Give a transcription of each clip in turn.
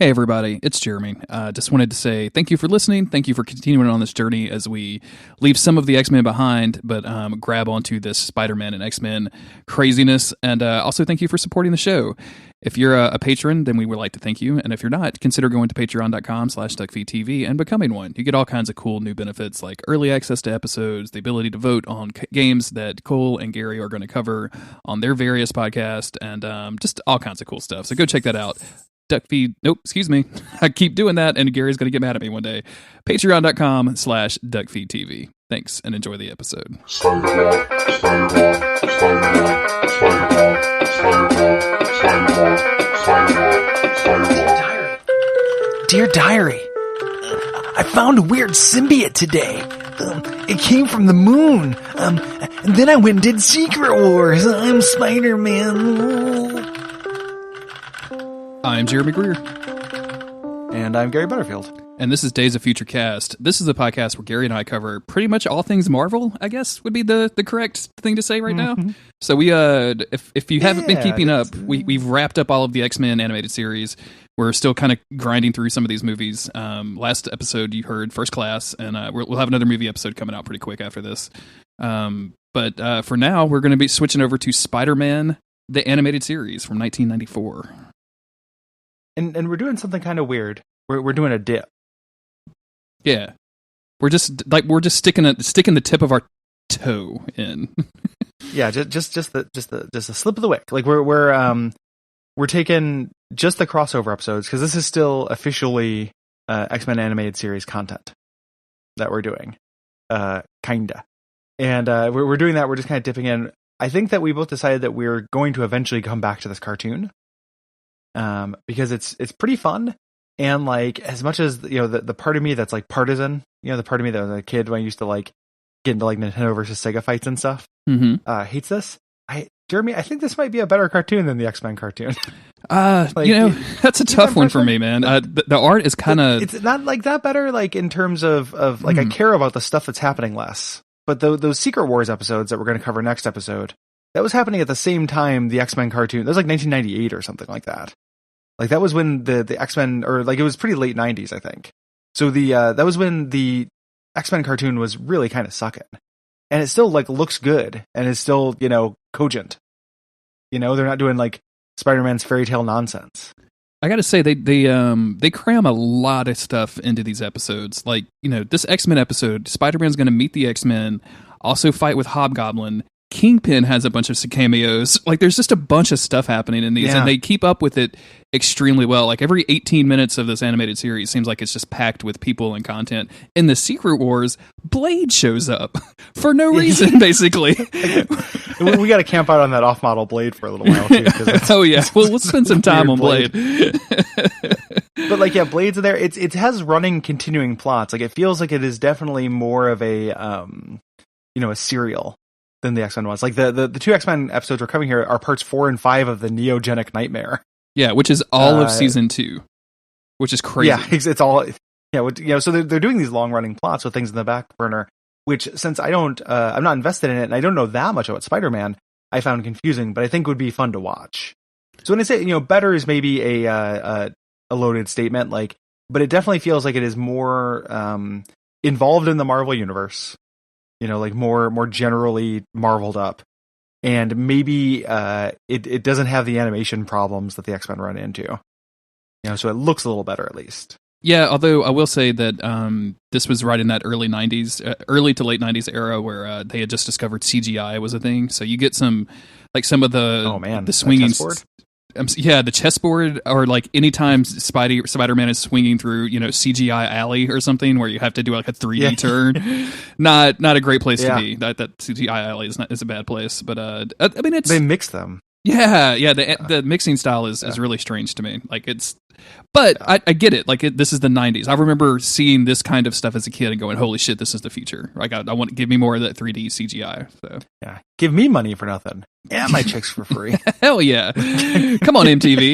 Hey everybody, it's Jeremy. Just wanted to say thank you for listening. Thank you for continuing on this journey as we leave some of the X-Men behind, but grab onto this Spider-Man and X-Men craziness. And also thank you for supporting the show. If you're a patron, then we would like to thank you. And if you're not, consider going to patreon.com/Duckfeed.tv and becoming one. You get all kinds of cool new benefits like early access to episodes, the ability to vote on games that Cole and Gary are going to cover on their various podcasts, and just all kinds of cool stuff. So go check that out. Duckfeed. Nope, excuse me. I keep doing that, and Gary's going to get mad at me one day. Patreon.com/Duckfeed.tv. Thanks, and enjoy the episode. Dear Diary, I found a weird symbiote today. It came from the moon. And then I went and did Secret Wars. I'm Spider-Man. I'm Jeremy Greer. And I'm Gary Butterfield. And this is Days of Future Cast. This is a podcast where Gary and I cover pretty much all things Marvel, I guess would be the correct thing to say right now. So we, if you haven't been keeping up, we've wrapped up all of the X-Men animated series. We're still kind of grinding through some of these movies. Last episode you heard First Class, and we'll have another movie episode coming out pretty quick after this. But for now, we're going to be switching over to Spider-Man The Animated Series from 1994. And we're doing something kind of weird. We're doing a dip. Yeah, we're just sticking the tip of our toe in. Yeah, just a slip of the wick. Like we're taking just the crossover episodes because this is still officially X-Men animated series content that we're doing, kinda. And we're doing that. We're just kind of dipping in. I think that we both decided that we're going to eventually come back to this cartoon. Because it's pretty fun, and like as much as the part of me that's like partisan, the part of me that was a kid when I used to like get into like Nintendo versus Sega fights and stuff, hates this. Jeremy, I think this might be a better cartoon than the X-Men cartoon. That's a tough one for me, man. The art is kind of it's not like that better, like in terms of like I care about the stuff that's happening less, but those Secret Wars episodes that we're going to cover next episode, that was happening at the same time the X-Men cartoon. That was like 1998 or something like that. Like that was when the X-Men, or like it was pretty late 90s, I think. So that was when the X-Men cartoon was really kind of sucking, and it still like looks good and is still cogent. They're not doing like Spider-Man's fairy tale nonsense. I got to say they cram a lot of stuff into these episodes. Like this X-Men episode, Spider-Man's going to meet the X-Men, also fight with Hobgoblin. Kingpin has a bunch of cameos. Like there's just a bunch of stuff happening in these, and they keep up with it extremely well. Like every 18 minutes of this animated series seems like it's just packed with people and content. In the Secret Wars, Blade shows up for no reason, basically. We got to camp out on that off-model Blade for a little while too. Oh yeah, well we'll spend some time on Blade. But like Blade's in there. It has running, continuing plots. Like it feels like it is definitely more of a a serial than the X-Men was. Like the two X-Men episodes we're covering here are parts 4 and 5 of the Neogenic Nightmare. Yeah, which is all of season 2, which is crazy. Yeah, it's all. Yeah, so they're doing these long running plots with things in the back burner. Which, since I'm not invested in it, and I don't know that much about Spider-Man, I found confusing, but I think would be fun to watch. So when I say better is maybe a loaded statement, like, but it definitely feels like it is more involved in the Marvel universe. Like more generally marveled up, and maybe it doesn't have the animation problems that the X-Men run into. So it looks a little better at least. Yeah, although I will say that this was right in that early to late 90s era where they had just discovered CGI was a thing. So you get some of the the swinging. The chessboard, or like anytime Spider-Man is swinging through, CGI alley or something where you have to do like a 3D turn. Not a great place to be. That CGI alley is a bad place. But I mean, they mix them. Yeah. The mixing style is really strange to me. Like but I get it. Like this is the 90s. I remember seeing this kind of stuff as a kid and going, "Holy shit, this is the future!" Like I want to give me more of that 3D CGI. So yeah, give me money for nothing. Yeah, my chicks for free. Hell yeah! Come on, MTV.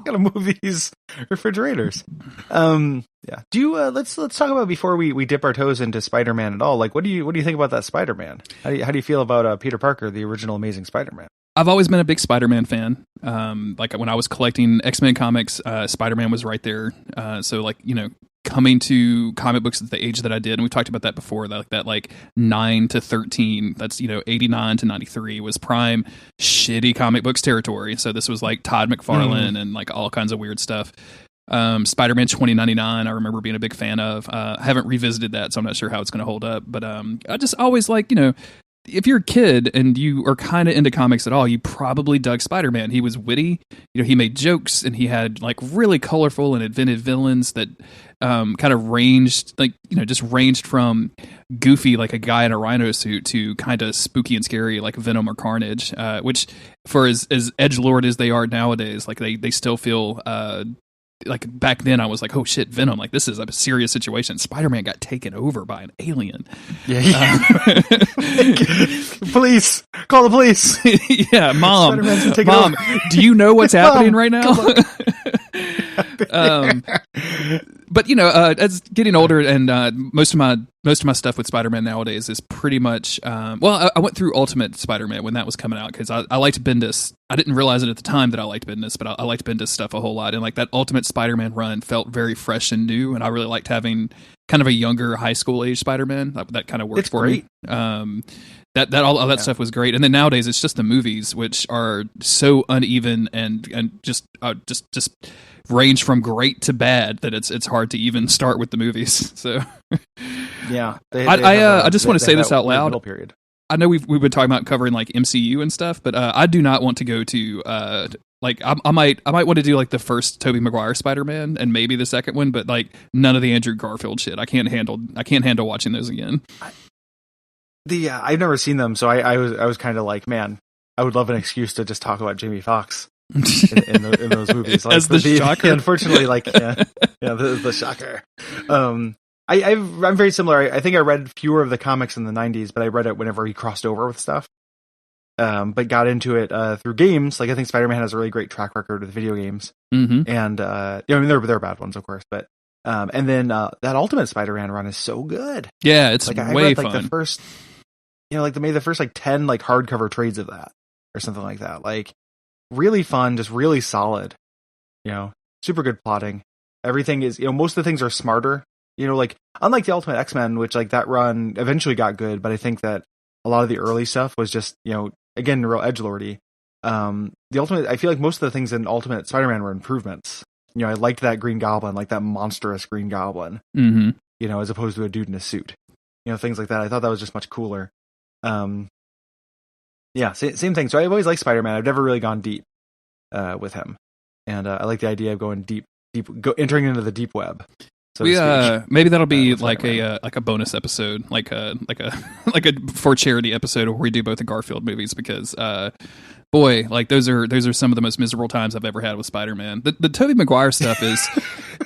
Gotta move these refrigerators. Yeah. Do you let's talk about before we dip our toes into Spider-Man at all. Like, what do you think about that Spider-Man? How do you feel about Peter Parker, the original Amazing Spider-Man? I've always been a big Spider-Man fan. Like when I was collecting X-Men comics, Spider-Man was right there. So like, coming to comic books at the age that I did, and we've talked about that before, that 9 to 13, that's 89 to 93 was prime shitty comic books territory. So this was like Todd McFarlane and like all kinds of weird stuff. Spider-Man 2099 I remember being a big fan of. I haven't revisited that, so I'm not sure how it's going to hold up, but I just always like, if you're a kid and you are kind of into comics at all, you probably dug Spider-Man. He was witty, he made jokes, and he had like really colorful and inventive villains that kind of ranged, just ranged from goofy like a guy in a rhino suit to kind of spooky and scary like Venom or Carnage, which for as edgelord as they are nowadays, like they still feel like back then I was like, oh shit, Venom, like this is a serious situation. Spider-Man got taken over by an alien. Yeah. Police, call the police. Yeah, mom, do you know what's happening right now? But as getting older, and most of my stuff with Spider-Man nowadays is pretty much I went through Ultimate Spider-Man when that was coming out because I liked Bendis. I didn't realize it at the time that I liked Bendis, but I liked Bendis stuff a whole lot, and like that Ultimate Spider-Man run felt very fresh and new, and I really liked having kind of a younger high school age Spider-Man. That kind of worked for me. That all that stuff was great, and then nowadays it's just the movies, which are so uneven and just range from great to bad that it's hard to even start with the movies. So yeah, I just want to say this out loud. Middle period. I know we've been talking about covering like MCU and stuff, but I do not want to go to like I might want to do like the first Tobey Maguire Spider-Man and maybe the second one, but like none of the Andrew Garfield shit. I can't handle watching those again. I've never seen them, so I was kind of like, man, I would love an excuse to just talk about Jamie Foxx in those movies. Like, as the shocker. Unfortunately, like the shocker. I'm very similar. I think I read fewer of the comics in the 90s, but I read it whenever he crossed over with stuff. But got into it through games. Like I think Spider-Man has a really great track record with video games, and I mean they're bad ones, of course, but and then that Ultimate Spider-Man run is so good. Yeah, it's like way I read, fun. Like the first, like they made the first like 10 like hardcover trades of that or something like that. Like really fun, just really solid. Super good plotting. Everything is most of the things are smarter. Like unlike the Ultimate X-Men, which like that run eventually got good, but I think that a lot of the early stuff was just again real edgelordy. The Ultimate, I feel like most of the things in Ultimate Spider-Man were improvements. I liked that Green Goblin, like that monstrous Green Goblin. As opposed to a dude in a suit. Things like that. I thought that was just much cooler. Yeah, same thing. So I've always liked Spider-Man. I've never really gone deep with him, and I like the idea of going deep, entering into the deep web. So maybe that'll be like a bonus episode, like a for charity episode where we do both the Garfield movies, because boy, like those are some of the most miserable times I've ever had with Spider-Man. The Tobey Maguire stuff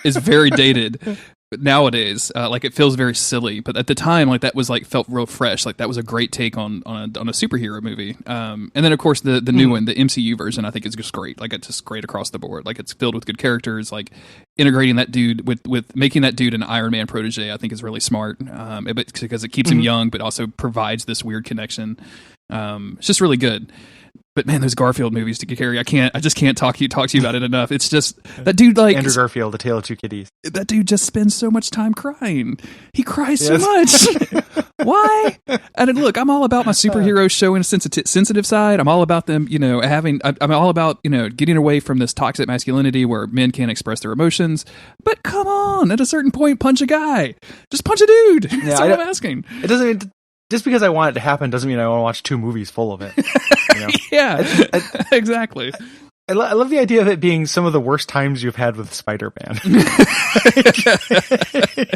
is very dated nowadays. Like it feels very silly, but at the time, like that was like felt real fresh. Like that was a great take on a superhero movie. And then of course the new one, the MCU version, I think is just great. Like it's just great across the board. Like it's filled with good characters. Like integrating that dude with making that dude an Iron Man protege, I think is really smart. Because it keeps him young, but also provides this weird connection. It's just really good. But man, those Garfield movies to carry, I just can't talk to you about it enough. It's just that dude, like Andrew Garfield, The Tale of Two Kitties. That dude just spends so much time crying. He cries so much. Why? And look, I'm all about my superheroes showing a sensitive side. I'm all about them, I'm all about, getting away from this toxic masculinity where men can't express their emotions. But come on, at a certain point, punch a guy. Just punch a dude. Yeah, that's all I'm asking. It doesn't. Just because I want it to happen doesn't mean I want to watch 2 movies full of it. Yeah, exactly. I love the idea of it being some of the worst times you've had with Spider-Man.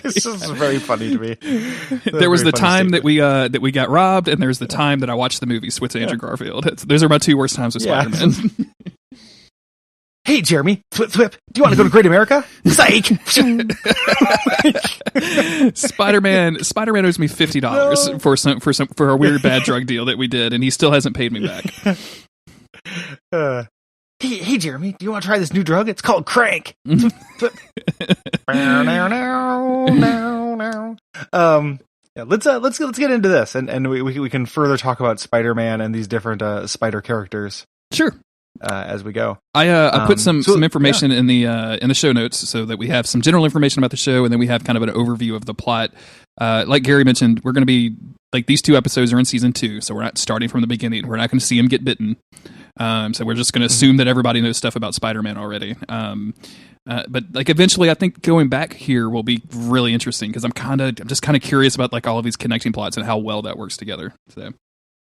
It's just very funny to me. There was the time that we got robbed, and there's the time that I watched the movies with Andrew Garfield. Those are my 2 worst times with Spider-Man. Hey, Jeremy, flip. Do you want to go to Great America? Psych! Spider-Man owes me $50 for a weird bad drug deal that we did, and he still hasn't paid me back. Hey, Jeremy, do you want to try this new drug? It's called crank. let's get into this, and we can further talk about Spider-Man and these different spider characters. Sure. As we go, I put some information in the show notes so that we have some general information about the show, and then we have kind of an overview of the plot. Like Gary mentioned, we're going to be like these 2 episodes are in season 2, so we're not starting from the beginning. We're not going to see him get bitten. So we're just going to assume that everybody knows stuff about Spider-Man already. But like eventually, I think going back here will be really interesting because I'm just kind of curious about like all of these connecting plots and how well that works together. So.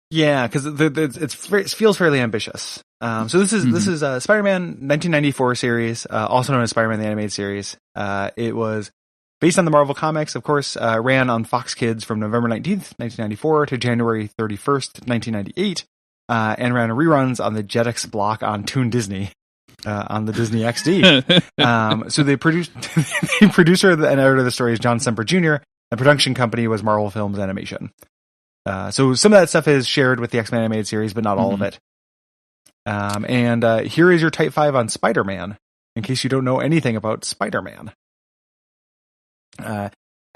Yeah, because it feels fairly ambitious. So this is Spider-Man 1994 series, also known as Spider-Man The Animated Series. It was based on the Marvel Comics, of course, ran on Fox Kids from November 19th, 1994 to January 31st, 1998, and ran reruns on the Jetix block on Toon Disney. On the Disney XD. So the producer and editor of the story is John Semper Jr. The production company was Marvel Films Animation. So some of that stuff is shared with the X-Men Animated Series, but not all of it. And here is your Type 5 on Spider-Man, in case you don't know anything about Spider-Man.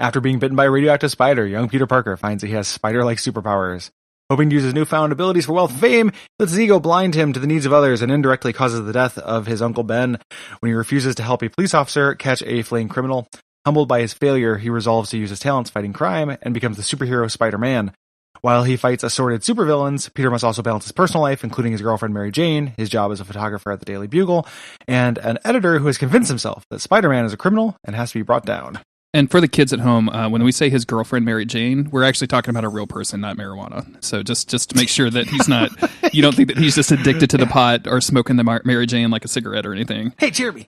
After being bitten by a radioactive spider, young Peter Parker finds that he has spider-like superpowers. Hoping to use his newfound abilities for wealth and fame, lets his ego blind him to the needs of others and indirectly causes the death of his Uncle Ben when he refuses to help a police officer catch a fleeing criminal. Humbled by his failure, he resolves to use his talents fighting crime and becomes the superhero Spider-Man. While he fights assorted supervillains, Peter must also balance his personal life, including his girlfriend Mary Jane, his job as a photographer at the Daily Bugle, and an editor who has convinced himself that Spider-Man is a criminal and has to be brought down. And for the kids at home, when we say his girlfriend Mary Jane, we're actually talking about a real person, not marijuana. So just to make sure that he's not, you don't think that he's just addicted to the pot or smoking the Mary Jane like a cigarette or anything. Hey, Jeremy,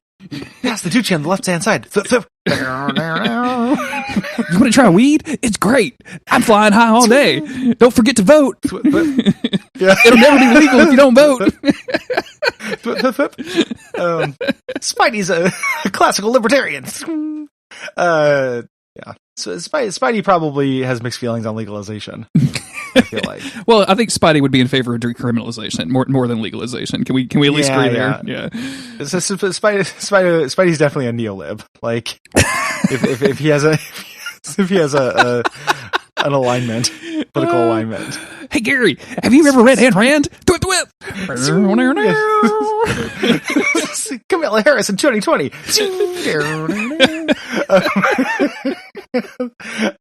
pass the Tucci on the left-hand side. You want to try weed? It's great. I'm flying high all day. Don't forget to vote. It'll never be legal if you don't vote. Spidey's a classical libertarian. Yeah. So Spidey probably has mixed feelings on legalization. I feel like. Well, I think Spidey would be in favor of decriminalization more than legalization. Can we at least agree there? Yeah. So Spidey's definitely a neolib. Like if he has an alignment, political alignment. Hey Gary, have you ever read Ayn Rand? Twip twip. Kamala Harris in 2020.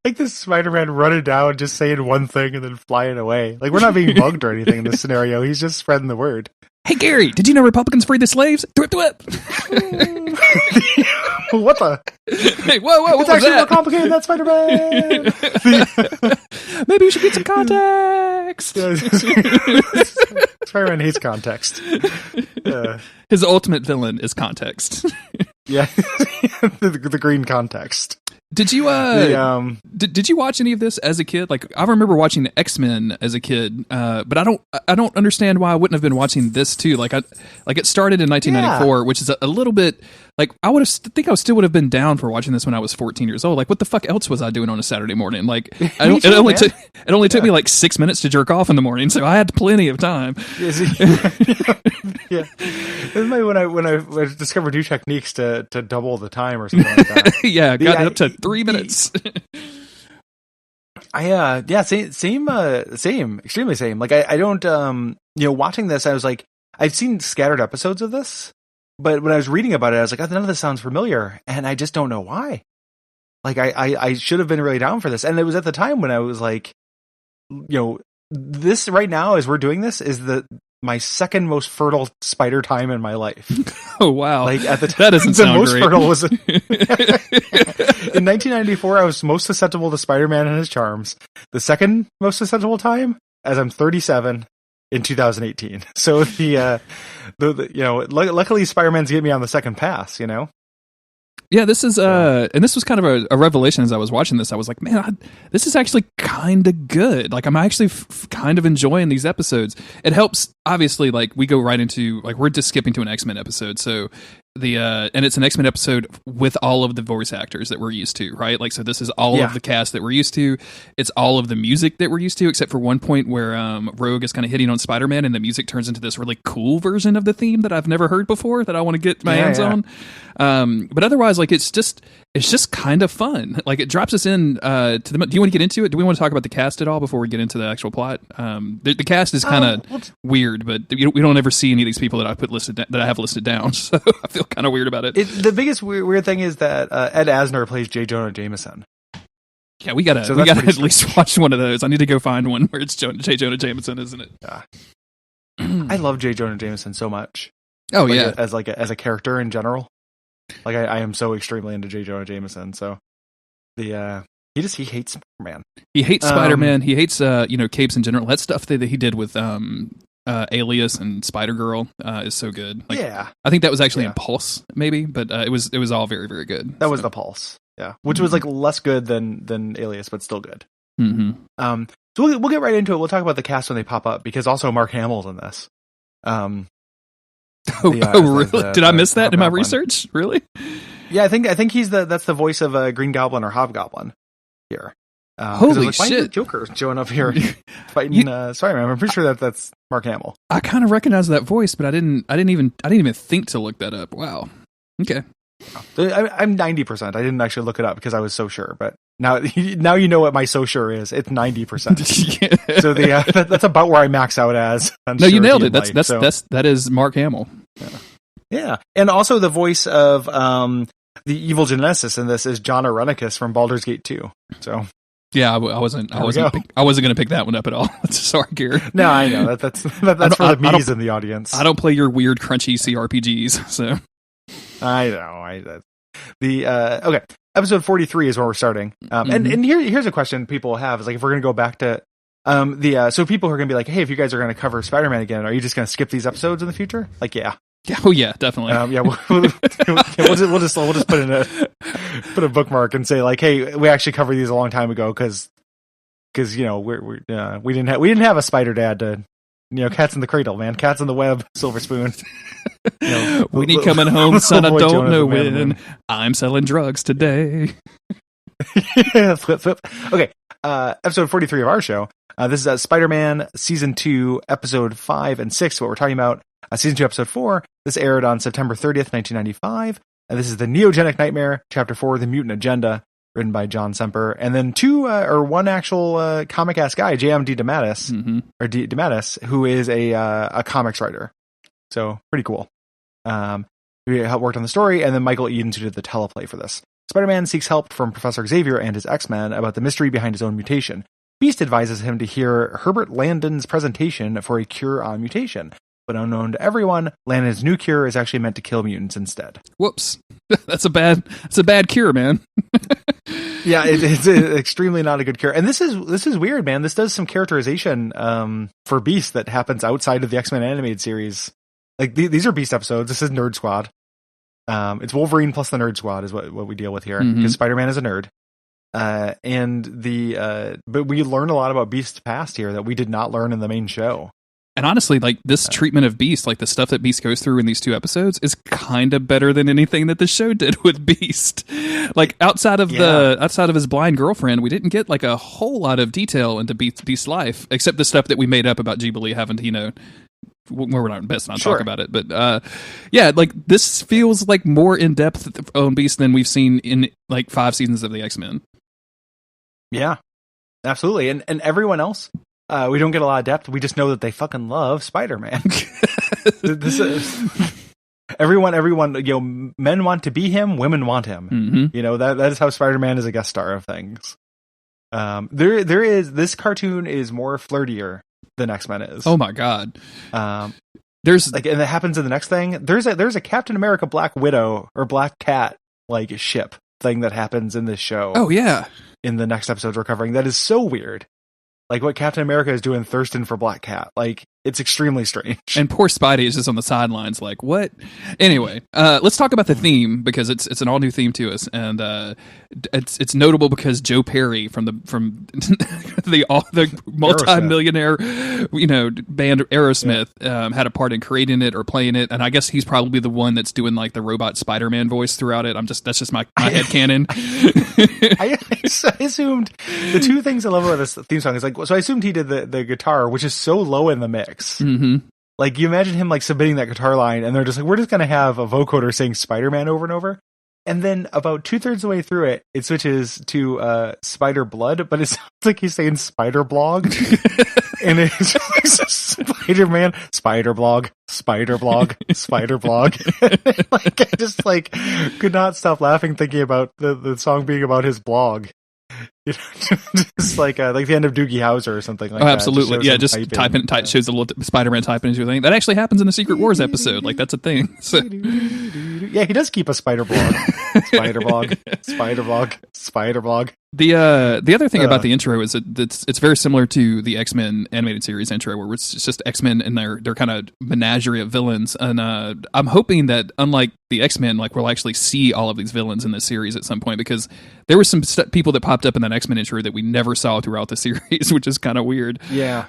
Like this Spider-Man running down, just saying one thing and then flying away. Like we're not being mugged or anything in this scenario. He's just spreading the word. Hey Gary, did you know Republicans freed the slaves? Twip twip. What the? Hey, whoa! It's actually more complicated than Spider-Man. Maybe you should get some context. Spider-Man hates context. His ultimate villain is context. Yeah, the green context. Did you did you watch any of this as a kid? Like I remember watching X-Men as a kid, but I don't understand why I wouldn't have been watching this too. Like it started in 1994, which is a little bit like I still would have been down for watching this when I was 14 years old. Like what the fuck else was I doing on a Saturday morning? Like it only took me like 6 minutes to jerk off in the morning, so I had plenty of time. Yeah, this is when I discovered new techniques to double the time or something like that. Yeah, got it up to 3 minutes. Same, extremely same. Like I don't, watching this, I was like, I've seen scattered episodes of this, but when I was reading about it, I was like, none of this sounds familiar, and I just don't know why. Like I should have been really down for this, and it was at the time when I was like, this right now as we're doing this is my second most fertile spider time in my life. Oh wow! Like at the time, that doesn't sound most great. Fertile was in 1994. I was most susceptible to Spider-Man and his charms. The second most susceptible time, as I'm 37 in 2018. So luckily Spider-Man's getting me on the second pass. Yeah, this is and this was kind of a revelation as I was watching this. I was like, man, this is actually kind of good. Like, I'm actually kind of enjoying these episodes. It helps, obviously. Like, we go right into we're just skipping to an X-Men episode, so and it's an X-Men episode with all of the voice actors that we're used to, right? Like, so this is all of the cast that we're used to. It's all of the music that we're used to, except for one point where Rogue is kind of hitting on Spider-Man, and the music turns into this really cool version of the theme that I've never heard before that I want to get my hands on. But otherwise, like, it's it's just kind of fun. Like it drops us in to the. Do you want to get into it? Do we want to talk about the cast at all before we get into the actual plot? The cast is kind of weird, but we don't ever see any of these people that I have listed down. So I feel kind of weird about it. The biggest weird thing is that Ed Asner plays J. Jonah Jameson. Yeah, we gotta at least watch one of those. I need to go find one where it's J. Jonah Jameson, isn't it? Yeah. I love J. Jonah Jameson so much. Oh yeah, as a character in general. Like I am so extremely into J. Jonah Jameson. So he hates Spider-Man. He hates Spider-Man. He hates capes in general. That stuff that he did with Alias and Spider-Girl is so good. Like, yeah, I think that was actually in Pulse, maybe, but it was all very, very good. That was the Pulse, yeah, which was like less good than Alias, but still good. Mm-hmm. So we'll get right into it. We'll talk about the cast when they pop up because also Mark Hamill's in this. Really? Did I miss that in my research? Really? Yeah, I think that's the voice of Green Goblin or Hobgoblin here. Holy shit! Why is the Joker showing up here fighting Spider-Man? I'm pretty sure that's Mark Hamill. I kind of recognize that voice, but I didn't even think to look that up. Wow. Okay. I'm 90%. I didn't actually look it up because I was so sure, but now you know what my so sure is. It's 90%. Yeah. So that's about where I max out as. No, you nailed it. That is Mark Hamill. Yeah, and also the voice of the evil geneticist in this is John Arenicus from Baldur's Gate 2. So yeah, I wasn't going to pick that one up at all. Sorry, Gary. No, I know that's for the me's in the audience. I don't play your weird crunchy CRPGs, so. I know. Okay. Episode 43 is where we're starting. And here's a question people have is like, if we're going to go back to, so people who are going to be like, hey, if you guys are going to cover Spider-Man again, are you just going to skip these episodes in the future? Like, yeah. Yeah. Oh yeah, definitely. We'll just put a bookmark and say like, hey, we actually covered these a long time ago. Cause we didn't have a Spider Dad to, cats in the cradle, man, cats in the web, silver spoon. When he coming home, son, I don't know when. I'm selling drugs today. Flip. Okay, episode 43 of our show. This is Spider-Man Season 2, Episode 5 and 6, what we're talking about. Season 2, Episode 4. This aired on September 30th, 1995. And this is The Neogenic Nightmare, Chapter 4, The Mutant Agenda, written by John Semper. And then one actual comic-ass guy, J.M.D. DeMatteis, or DeMatteis, who is a comics writer. So, pretty cool. We worked on the story, and then Michael Edens, who did the teleplay for this. Spider-Man seeks help from Professor Xavier and his X-Men about the mystery behind his own mutation. Beast advises him to hear Herbert Landon's presentation for a cure on mutation. But unknown to everyone, Landon's new cure is actually meant to kill mutants instead. Whoops. That's a bad cure, man. Yeah, it's extremely not a good cure. And this is weird, man. This does some characterization for Beast that happens outside of the X-Men animated series. Like these are Beast episodes. This is Nerd Squad. It's Wolverine plus the Nerd Squad is what we deal with here because Spider-Man is a nerd. But we learn a lot about Beast's past here that we did not learn in the main show. And honestly, like this treatment of Beast, like the stuff that Beast goes through in these 2 episodes is kind of better than anything that the show did with Beast. Like outside of his blind girlfriend, we didn't get like a whole lot of detail into Beast's life, except the stuff that we made up about Jubilee having to, we're not best not talk about it, but like this feels like more in depth on Beast than we've seen in like 5 seasons of the X-Men. Yeah, absolutely, and everyone else, we don't get a lot of depth. We just know that they fucking love Spider-Man. Everyone, men want to be him, women want him. That is how Spider-Man is a guest star of things. This cartoon is more flirtier than X-Men is. Oh my god. There's and it happens in the next thing. There's a Captain America Black Widow or Black Cat like ship thing that happens in this show. Oh yeah. In the next episode we're covering. That is so weird. Like what Captain America is doing thirsting for Black Cat. Like it's extremely strange. And poor Spidey is just on the sidelines like, what? Anyway, let's talk about the theme because it's an all new theme to us. And it's notable because Joe Perry from the multi-millionaire, band Aerosmith had a part in creating it or playing it. And I guess he's probably the one that's doing like the robot Spider-Man voice throughout it. That's just my headcanon. I assumed the 2 things I love about this theme song is like, so I assumed he did the guitar, which is so low in the mix. Like you imagine him like submitting that guitar line and they're just like, we're just going to have a vocoder saying Spider-Man over and over. And then about 2/3 of the way through it, it switches to Spider Blood, but it sounds like he's saying Spider Blog. And it's like Spider-Man, Spider Blog, Spider Blog, Spider Blog. Like, I just like could not stop laughing thinking about the song being about his blog. You know, just like the end of Doogie Howser or something like that. Absolutely. Yeah, just shows a little Spider-Man typing into a thing. That actually happens in the Secret Wars episode. Like, that's a thing. So. Yeah, he does keep a spider blog. Spider blog, spider blog, spider blog. The other thing about the intro is that it's very similar to the X-Men animated series intro, where it's just X-Men and their kind of menagerie of villains. And I'm hoping that, unlike the X-Men, like, we'll actually see all of these villains in this series at some point, because there were some people that popped up in that X-Men intro that we never saw throughout the series, which is kind of weird. Yeah.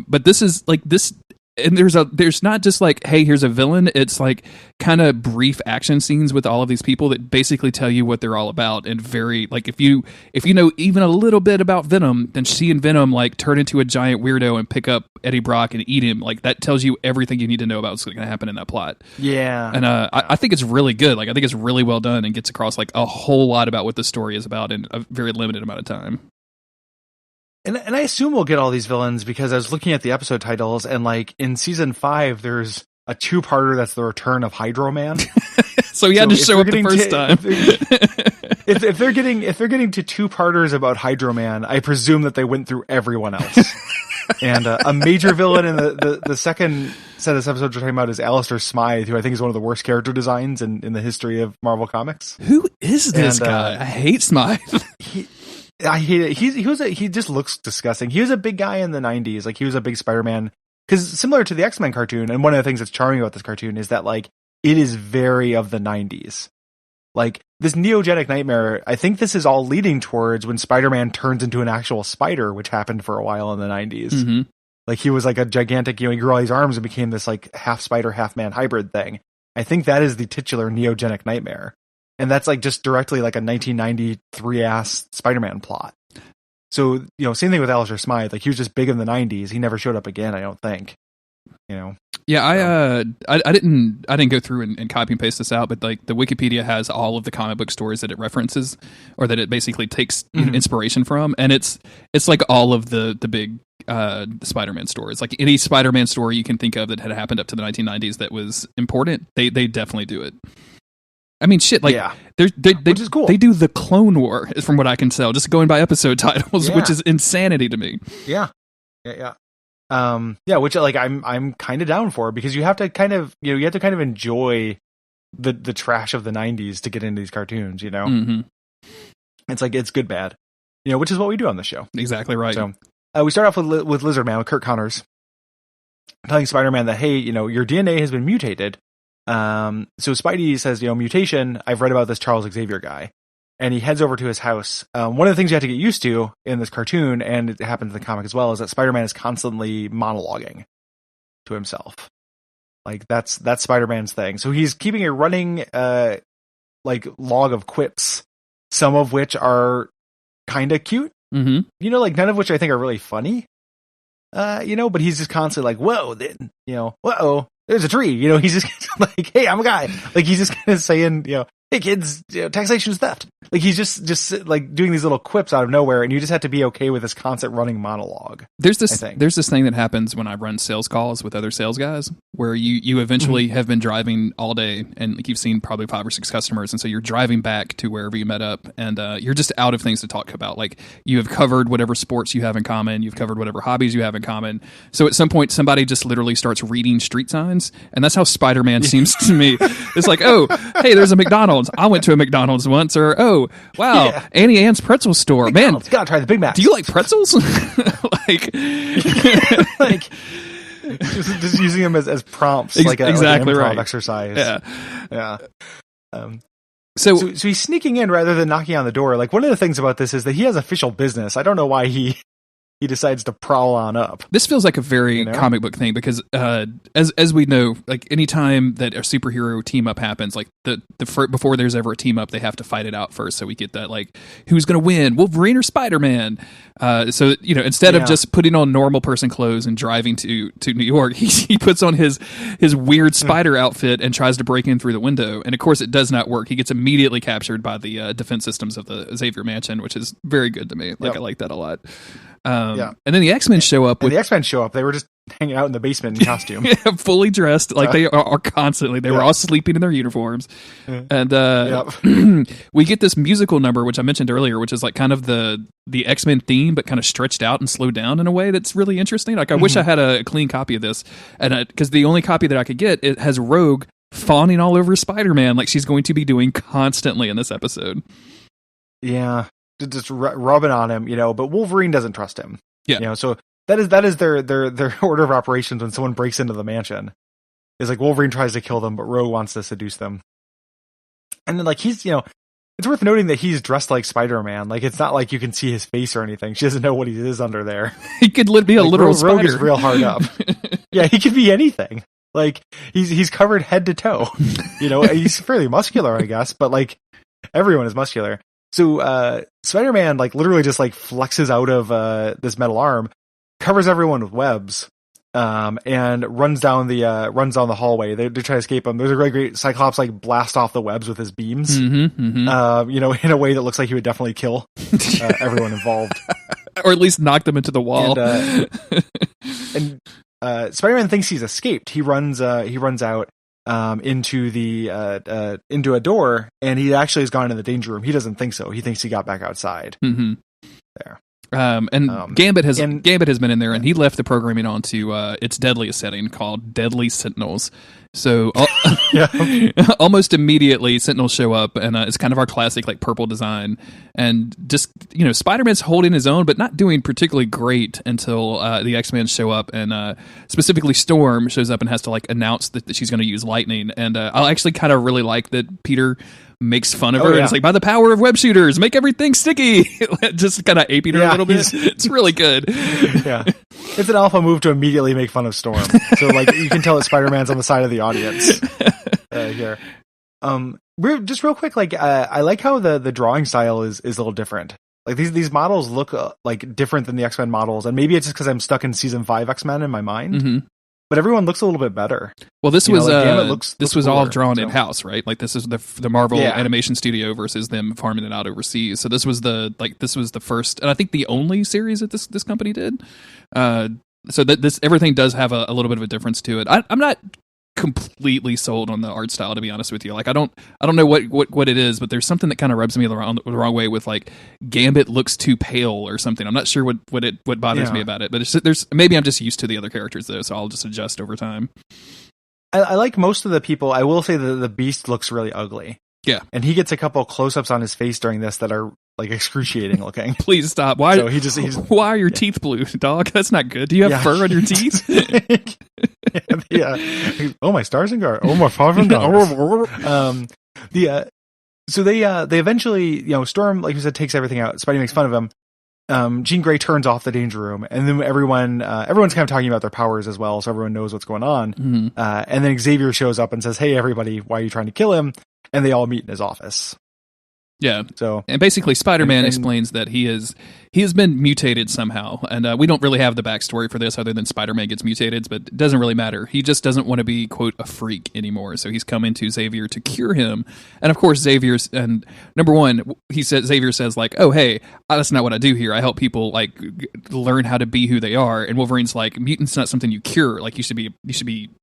But this is like this. And there's not just like, hey, here's a villain. It's like kind of brief action scenes with all of these people that basically tell you what they're all about. And very, like, if you know even a little bit about Venom, then seeing Venom like turn into a giant weirdo and pick up Eddie Brock and eat him, like, that tells you everything you need to know about what's going to happen in that plot. Yeah. And I think it's really good. Like, I think it's really well done and gets across like a whole lot about what the story is about in a very limited amount of time. And I assume we'll get all these villains, because I was looking at the episode titles, and like in season 5, there's a 2-parter that's the return of Hydro Man. So he had to show up the first time. If they're getting to 2-parters about Hydro Man, I presume that they went through everyone else. And a major villain in the second set of episodes we're talking about is Alistair Smythe, who I think is one of the worst character designs in the history of Marvel Comics. Who is this guy? I hate Smythe. I hate it. He just looks disgusting. He was a big guy in the 90s. Like, he was a big Spider-Man, because similar to the X-Men cartoon, and one of the things that's charming about this cartoon is that, like, it is very of the 90s. Like, this neogenic nightmare, I think this is all leading towards when Spider-Man turns into an actual spider, which happened for a while in the 90s. Mm-hmm. Like, he was like a gigantic, he grew all these arms and became this like half spider, half man hybrid thing. I think that is the titular neogenic nightmare. And that's like just directly like a 1993 ass Spider-Man plot. So, same thing with Alistair Smythe. Like, he was just big in the 90s. He never showed up again, I don't think. Yeah, I didn't go through and copy and paste this out, but like the Wikipedia has all of the comic book stories that it references, or that it basically takes inspiration from, and it's like all of the big Spider-Man stories. Like, any Spider-Man story you can think of that had happened up to the 1990s that was important, they definitely do it. I mean, shit, like, yeah. Which is cool. They do the Clone War, from what I can tell, just going by episode titles, which is insanity to me. Yeah. Which, like, I'm kind of down for, because you have to kind of, enjoy the trash of the 90s to get into these cartoons, Mm-hmm. It's like, it's good, bad, which is what we do on the show. Exactly right. So, we start off with Lizard Man, with Kirk Connors, telling Spider-Man that, hey, your DNA has been mutated. So Spidey says, mutation, I've read about this Charles Xavier guy, and he heads over to his house. One of the things you have to get used to in this cartoon, and it happens in the comic as well, is that Spider-Man is constantly monologuing to himself. Like, that's Spider-Man's thing. So he's keeping a running, log of quips, some of which are kind of cute, like, none of which I think are really funny, but he's just constantly like, whoa, then, whoa. There's a tree, he's just like, hey, I'm a guy. Like, he's just kind of saying, hey kids, taxation is theft. Like, he's just like doing these little quips out of nowhere, and you just have to be okay with this constant running monologue. There's this thing that happens when I run sales calls with other sales guys, where you eventually have been driving all day, and like, you've seen probably 5 or 6 customers, and so you're driving back to wherever you met up, and you're just out of things to talk about. Like, you have covered whatever sports you have in common, you've covered whatever hobbies you have in common. So at some point, somebody just literally starts reading street signs, and that's how Spider-Man seems to me. It's like, oh, hey, there's a McDonald's. I went to a McDonald's once, or, oh, wow, Annie Ann's pretzel store. McDonald's. Man, gotta try the Big Mac. Do you like pretzels? Like, just using them as prompts, exactly like an improv right. exercise. Yeah. So he's sneaking in rather than knocking on the door. Like, one of the things about this is that he has official business. I don't know why he he decides to prowl on up. This feels like a very comic book thing because, as we know, like anytime that a superhero team up happens, like before there's ever a team up, they have to fight it out first. So we get that like who's going to win, Wolverine or Spider-Man? So instead of just putting on normal person clothes and driving to New York, he puts on his weird spider outfit and tries to break in through the window. And of course, it does not work. He gets immediately captured by the defense systems of the Xavier Mansion, which is very good to me. Like I like that a lot. And then the X-Men show up. The X-Men show up. They were just hanging out in the basement in costume. Fully dressed. Like they are constantly. They were all sleeping in their uniforms. And we get this musical number, which I mentioned earlier, which is like kind of the X-Men theme, but kind of stretched out and slowed down in a way that's really interesting. Like I wish I had a clean copy of this. And because the only copy that I could get, it has Rogue fawning all over Spider-Man like she's going to be doing constantly in this episode. Yeah. Just rubbing on him, but Wolverine doesn't trust him. Yeah. So that is their order of operations when someone breaks into the mansion. Is like Wolverine tries to kill them, but Rogue wants to seduce them. And then like he's, it's worth noting that he's dressed like Spider-Man. Like it's not like you can see his face or anything. She doesn't know what he is under there. He could be a literal spider. Rogue is real hard up. Yeah, he could be anything. Like he's covered head to toe. He's fairly muscular, I guess, but like everyone is muscular. So Spider-Man like literally just like flexes out of this metal arm, covers everyone with webs, and runs down the hallway. They try to escape him. There's a great Cyclops like blast off the webs with his beams. In a way that looks like he would definitely kill everyone involved, or at least knock them into the wall. And Spider-Man thinks he's escaped. He runs out. Into a door, and he actually has gone into the danger room. He doesn't think so. He thinks he got back outside. There. Gambit has been in there, and he left the programming onto its deadliest setting called Deadly Sentinels. So almost immediately, Sentinels show up, and it's kind of our classic like purple design. And just Spider-Man's holding his own, but not doing particularly great until the X-Men show up, and specifically Storm shows up and has to like announce that she's going to use lightning. And I actually kind of really like that Peter makes fun of her. And it's like, by the power of web shooters, make everything sticky. Just kind of aping her a little bit. It's really good. Yeah. It's an alpha move to immediately make fun of Storm. So like you can tell that Spider-Man's on the side of the audience here. We're just real quick. Like I like how the drawing style is a little different. Like these models look like different than the X-Men models, and maybe it's just because I'm stuck in season 5 X-Men in my mind. But everyone looks a little bit better. Well, this was looks all drawn in house, right? Like this is the Marvel animation studio versus them farming it out overseas. So this was the first, and I think the only series that this company did. So that this everything does have a little bit of a difference to it. I'm not completely sold on the art style, to be honest with you. Like I don't know what it is, but there's something that kind of rubs me the wrong way with like Gambit looks too pale or something. I'm not sure what bothers me about it, but there's maybe I'm just used to the other characters though, so I'll just adjust over time. I like most of the people. I will say that the Beast looks really ugly. Yeah, and he gets a couple close-ups on his face during this that are like excruciating looking. Please stop. Why? So why are your teeth blue, dog? That's not good. Do you have fur on your teeth? Oh, my stars and guards. Oh, my father and guards. So they eventually, Storm, like you said, takes everything out. Spidey makes fun of him. Jean Grey turns off the danger room, and then everyone's kind of talking about their powers as well, so everyone knows what's going on. And then Xavier shows up and says, "Hey, everybody, why are you trying to kill him?" And they all meet in his office. Yeah. So, and basically Spider-Man explains that he has been mutated somehow, and we don't really have the backstory for this other than Spider-Man gets mutated, but it doesn't really matter. He just doesn't want to be, quote, a freak anymore. So he's coming to Xavier to cure him. And of course Xavier's, and number one, Xavier says like, "Oh, hey, that's not what I do here. I help people like learn how to be who they are." And Wolverine's like, "Mutant's not something you cure. Like you should be,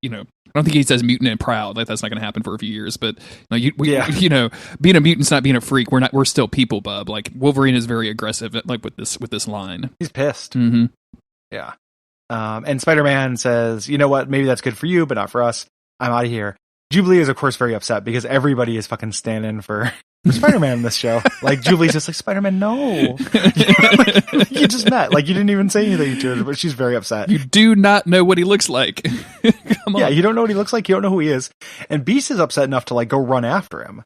I don't think he says mutant and proud. Like that's not going to happen for a few years. But being a mutant's not being a freak. We're still people, bub. Like Wolverine is very aggressive, like with this line. He's pissed. Yeah. And Spider-Man says, "You know what? Maybe that's good for you, but not for us. I'm out of here." Jubilee is of course very upset because everybody is fucking standing for Spider-Man in this show. Like Jubilee's just like, "Spider-Man, no." You just met. Like you didn't even say anything to her, but she's very upset. You do not know what he looks like. Come on. Yeah, you don't know what he looks like. You don't know who he is. And Beast is upset enough to like go run after him.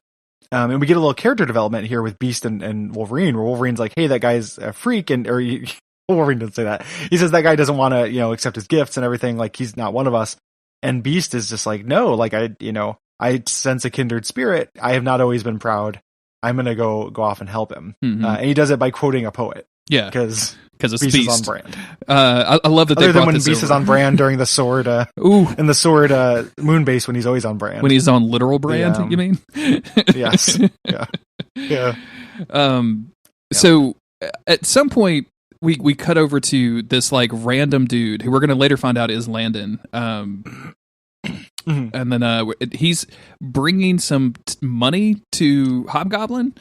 And we get a little character development here with Beast and Wolverine, where Wolverine's like, "Hey, that guy's a freak," Wolverine didn't say that. He says that guy doesn't want to, accept his gifts and everything. Like, he's not one of us. And Beast is just like, no, like, I sense a kindred spirit. I have not always been proud. I'm going to go off and help him. Mm-hmm. And he does it by quoting a poet. Yeah. Because it's Beast Beast. is on brand. I love that Other they brought than when this Beast over. is on brand during the sword, and the sword moon base when he's always on brand. When he's on literal brand, you mean? Yes. Yeah. Yeah. So at some point we cut over to this like random dude who we're going to later find out is Landon. Mm-hmm. And then he's bringing some money to Hobgoblin.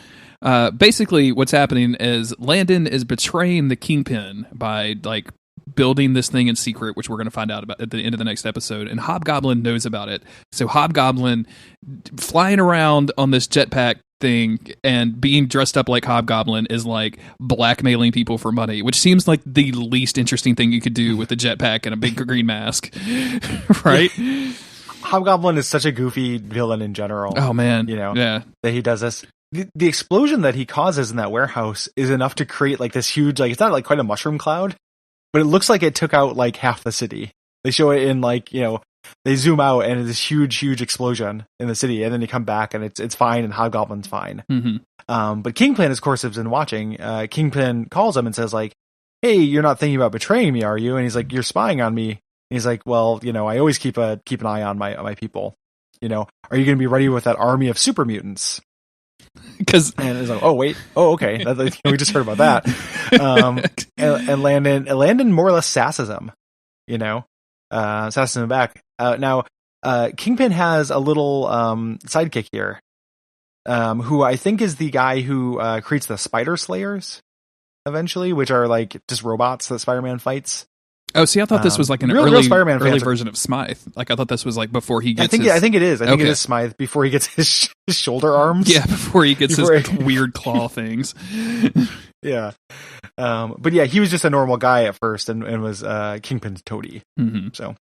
Basically, what's happening is Landon is betraying the Kingpin by like building this thing in secret, which we're going to find out about at the end of the next episode. And Hobgoblin knows about it. So Hobgoblin flying around on this jetpack thing and being dressed up like Hobgoblin is like blackmailing people for money, which seems like the least interesting thing you could do with a jetpack and a big green mask, right? Hobgoblin is such a goofy villain in general. Oh man, that he does this. The explosion that he causes in that warehouse is enough to create like this huge, like, it's not like quite a mushroom cloud, but it looks like it took out like half the city. They show it in like, they zoom out and it's this huge explosion in the city, and then you come back and it's fine and Hobgoblin's fine. Mm-hmm. But Kingpin, of course, has been watching. Kingpin calls him and says like, "Hey, you're not thinking about betraying me, are you?" And he's like, "You're spying on me." And he's like, "Well, I always keep an eye on my people. Are you going to be ready with that army of super mutants?" And it's like, "Oh wait, okay, we just heard about that." And Landon more or less sasses him, sasses him back. Now, Kingpin has a little sidekick here, who I think is the guy who creates the Spider Slayers, eventually, which are like just robots that Spider-Man fights. Oh, see, I thought this was like an real early Spider-Man version of Smythe. Like, I thought this was like before he gets I think it is. I think Okay. it is Smythe before he gets his shoulder arms. Yeah, before he gets his weird claw things. Yeah. But yeah, he was just a normal guy at first and was Kingpin's toady. Mm-hmm. So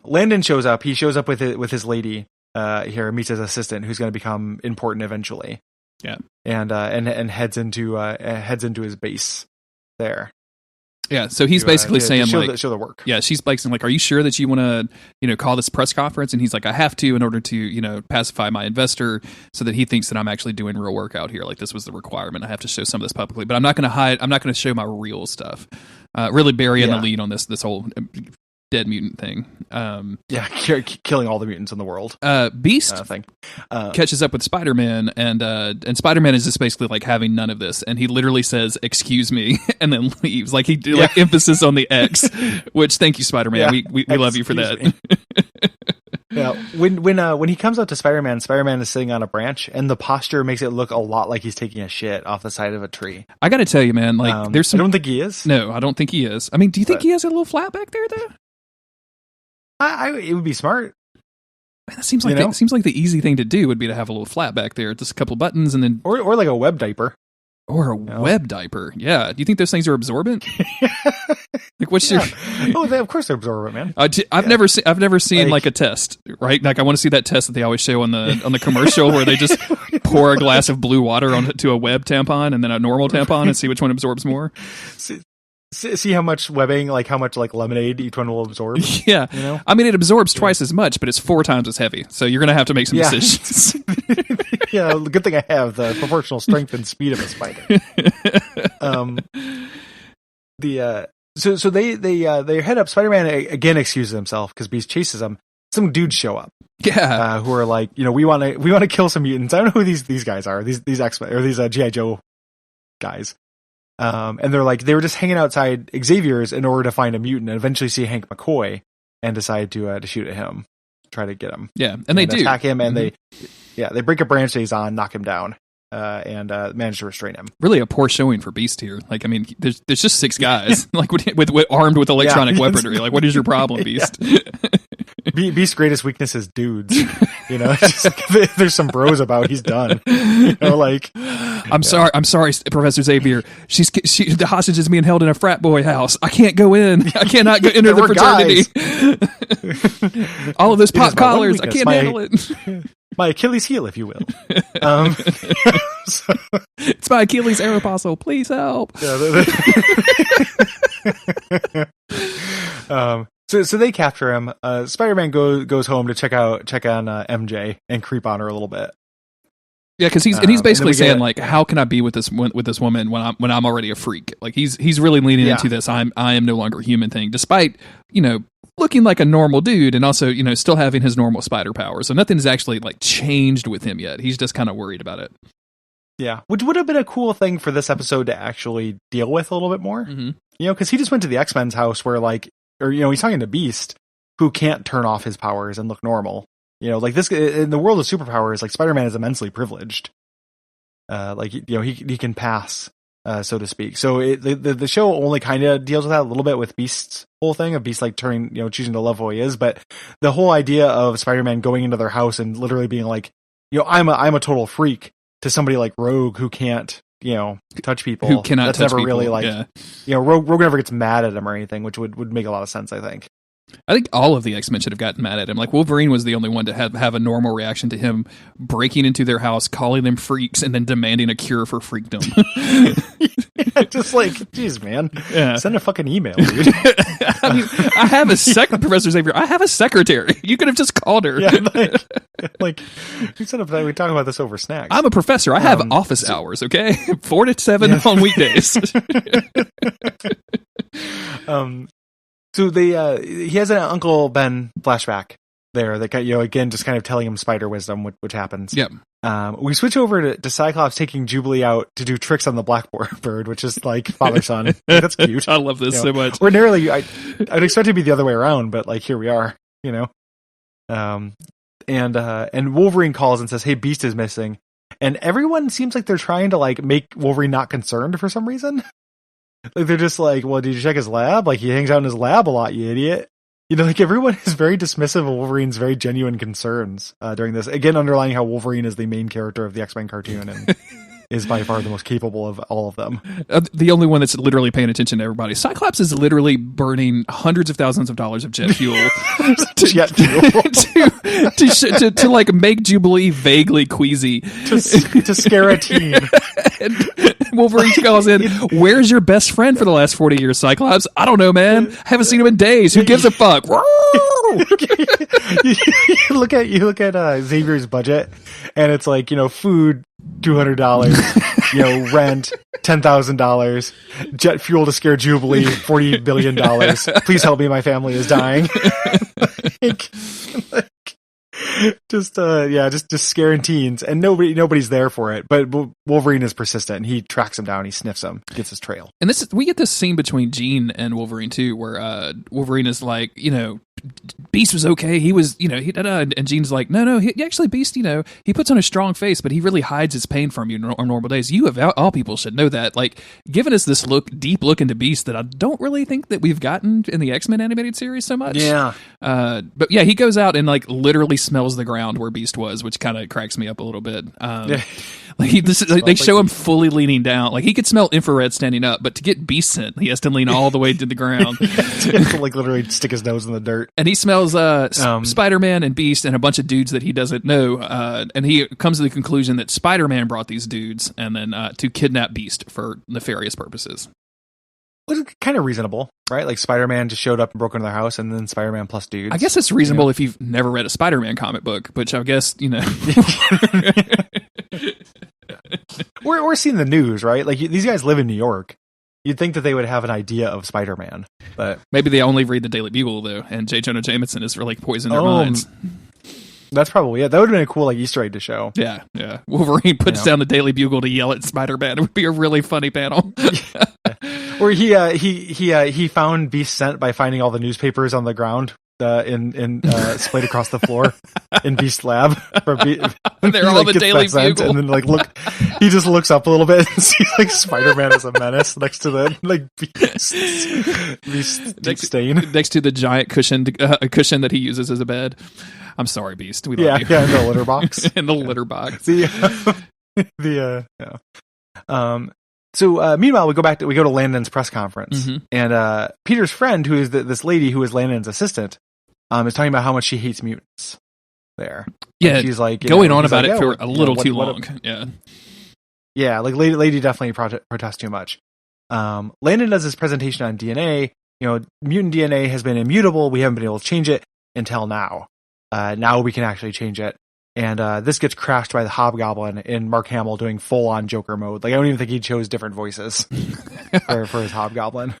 Landon shows up. He shows up with his lady here, meets his assistant, who's going to become important eventually. Yeah. And heads into his base there. Yeah, so he's basically saying show like, show the work. Yeah, she's like saying like, "Are you sure that you want to, call this press conference?" And he's like, "I have to in order to, pacify my investor, so that he thinks that I'm actually doing real work out here. Like this was the requirement. I have to show some of this publicly, but I'm not going to hide. I'm not going to show my real stuff. Really burying the lead on this whole dead mutant thing. Killing all the mutants in the world. Beast thing catches up with Spider-Man, and Spider-Man is just basically like having none of this, and he literally says "excuse me" and then leaves. Like he did like emphasis on the X, which thank you, Spider-Man. We love you for that. Yeah, when he comes up to Spider-Man is sitting on a branch, and the posture makes it look a lot like he's taking a shit off the side of a tree. I got to tell you, man, like there's some. I don't think he is. No, I don't think he is. I mean, do you think he has a little flat back there, though? It would be smart. Man, that seems like the easy thing to do would be to have a little flat back there, just a couple buttons, and then or like a web diaper. Or a web diaper. Yeah. Do you think those things are absorbent? Like, what's your? Of course they're absorbent, man. I've never seen like a test, right? Like, I want to see that test that they always show on the commercial where they just pour a glass of blue water onto a web tampon and then a normal tampon and see which one absorbs more. See how much webbing, like how much like lemonade each one will absorb. Yeah, I mean, it absorbs twice as much, but it's 4 times as heavy. So you're gonna have to make some decisions. Yeah, the good thing I have the proportional strength and speed of a spider. So they head up. Spider-Man again excuses himself because Beast chases him. Some dudes show up. Yeah, who are like, we want to kill some mutants. I don't know who these guys are. These X-Men or these G.I. Joe guys. And they're like, they were just hanging outside Xavier's in order to find a mutant and eventually see Hank McCoy and decide to shoot at him, try to get him. Yeah. And they do attack him and they break a branch that he's on, knock him down, and manage to restrain him. Really a poor showing for Beast here. Like, I mean, there's just 6 guys like with armed with electronic weaponry. Like, what is your problem, Beast? Beast's greatest weakness is dudes. Just like, if there's some bros about, he's done. I'm sorry, Professor Xavier. The hostage is being held in a frat boy house. I can't go in. I cannot go enter the fraternity. All of those pop collars. I can't handle it. my Achilles heel, if you will. So, It's my Achilles Aeropostale. Please help. So they capture him. Spider-Man goes home to check on MJ and creep on her a little bit. Yeah, because he's basically saying like, yeah. how can I be with this woman when I'm already a freak? Like he's really leaning into this I am no longer human thing, despite looking like a normal dude and also still having his normal spider powers. So nothing's actually like changed with him yet. He's just kind of worried about it. Yeah, which would have been a cool thing for this episode to actually deal with a little bit more. Mm-hmm. Because he just went to the X-Men's house where he's talking to Beast, who can't turn off his powers and look normal. Like this in the world of superpowers, like Spider-Man is immensely privileged. He can pass, so to speak. So the show only kind of deals with that a little bit with Beast's whole thing of Beast like turning, choosing to love who he is. But the whole idea of Spider-Man going into their house and literally being like, I'm a total freak to somebody like Rogue who can't, touch people. Who cannot That's touch never people. really Rogue never gets mad at him or anything, which would make a lot of sense, I think. I think all of the X-Men should have gotten mad at him. Like Wolverine was the only one to have a normal reaction to him breaking into their house, calling them freaks, and then demanding a cure for freakdom. Just like, geez, man, send a fucking email, dude. I mean, I have Professor Xavier. I have a secretary. You could have just called her. Yeah, like we said, we talk about this over snacks. I'm a professor. I have office hours. Okay, 4 to 7 on weekdays. So he has an Uncle Ben flashback there that again just kind of telling him spider wisdom, which happens. Yep. We switch over to Cyclops taking Jubilee out to do tricks on the Blackbird, which is like father son. Like, that's cute. I love this so much. Ordinarily, I'd expect it to be the other way around, but like here we are. And Wolverine calls and says, "Hey, Beast is missing," and everyone seems like they're trying to like make Wolverine not concerned for some reason. Like they're just like, well, did you check his lab? Like he hangs out in his lab a lot, you idiot. Like everyone is very dismissive of Wolverine's very genuine concerns during this. Again, underlining how Wolverine is the main character of the X-Men cartoon and is by far the most capable of all of them. The only one that's literally paying attention to everybody. Cyclops is literally burning hundreds of thousands of dollars of jet fuel to like make Jubilee vaguely queasy to scare a teen. And Wolverine calls in, "Where's your best friend for the last 40 years, Cyclops?" "I don't know, man. Haven't seen him in days. Who gives a fuck?" You look at Xavier's budget, and it's like food $200, rent $10,000, jet fuel to scare Jubilee $40 billion. Please help me, my family is dying. Just scaring teens, and nobody's there for it. But Wolverine is persistent, and he tracks him down. He sniffs him, gets his trail. And we get this scene between Jean and Wolverine too, where Wolverine is like, Beast was okay. He was, and Jean's like, no, he actually Beast, he puts on a strong face, but he really hides his pain from you on normal days. You of all people should know that. Like, giving us this deep look into Beast that I don't really think that we've gotten in the X-Men animated series so much. Yeah. But yeah, he goes out and like literally smells the ground where Beast was, which kind of cracks me up a little bit. Like they show him fully leaning down. Like he could smell infrared standing up, but to get Beast scent, he has to lean all the way to the ground. He has to like literally stick his nose in the dirt. And he smells Spider-Man and Beast and a bunch of dudes that he doesn't know. And he comes to the conclusion that Spider-Man brought these dudes and then to kidnap Beast for nefarious purposes. Was kind of reasonable, right? Like Spider-Man just showed up and broke into their house, and then Spider-Man plus dudes. I guess it's reasonable if you've never read a Spider-Man comic book, which I guess, Or seen the news, right? Like these guys live in New York. You'd think that they would have an idea of Spider-Man, but maybe they only read the Daily Bugle though, and J. Jonah Jameson is really poisoning their minds. That's probably it. That would have been a cool like Easter egg to show. Yeah. Wolverine puts down the Daily Bugle to yell at Spider-Man. It would be a really funny panel. Or he found Beast scent by finding all the newspapers on the ground splayed across the floor in Beast Lab. And they're all the Daily Bugle. And then he just looks up a little bit and sees like Spider-Man as a menace next to the Beast stain. Next to the giant cushion that he uses as a bed. I'm sorry, Beast. We love you. Yeah, in the litter box. In the litter box. So meanwhile, we go to Landon's press conference, and Peter's friend, who is this lady who is Landon's assistant, is talking about how much she hates mutants. there. Yeah, and she's like going on he's about like, it for "Yeah, a little what- too what- long. Yeah. Yeah, like lady definitely protests too much. Landon does his presentation on DNA. Mutant DNA has been immutable. We haven't been able to change it until now. Now we can actually change it. And this gets crashed by the Hobgoblin in Mark Hamill doing full-on Joker mode. Like, I don't even think he chose different voices for his Hobgoblin.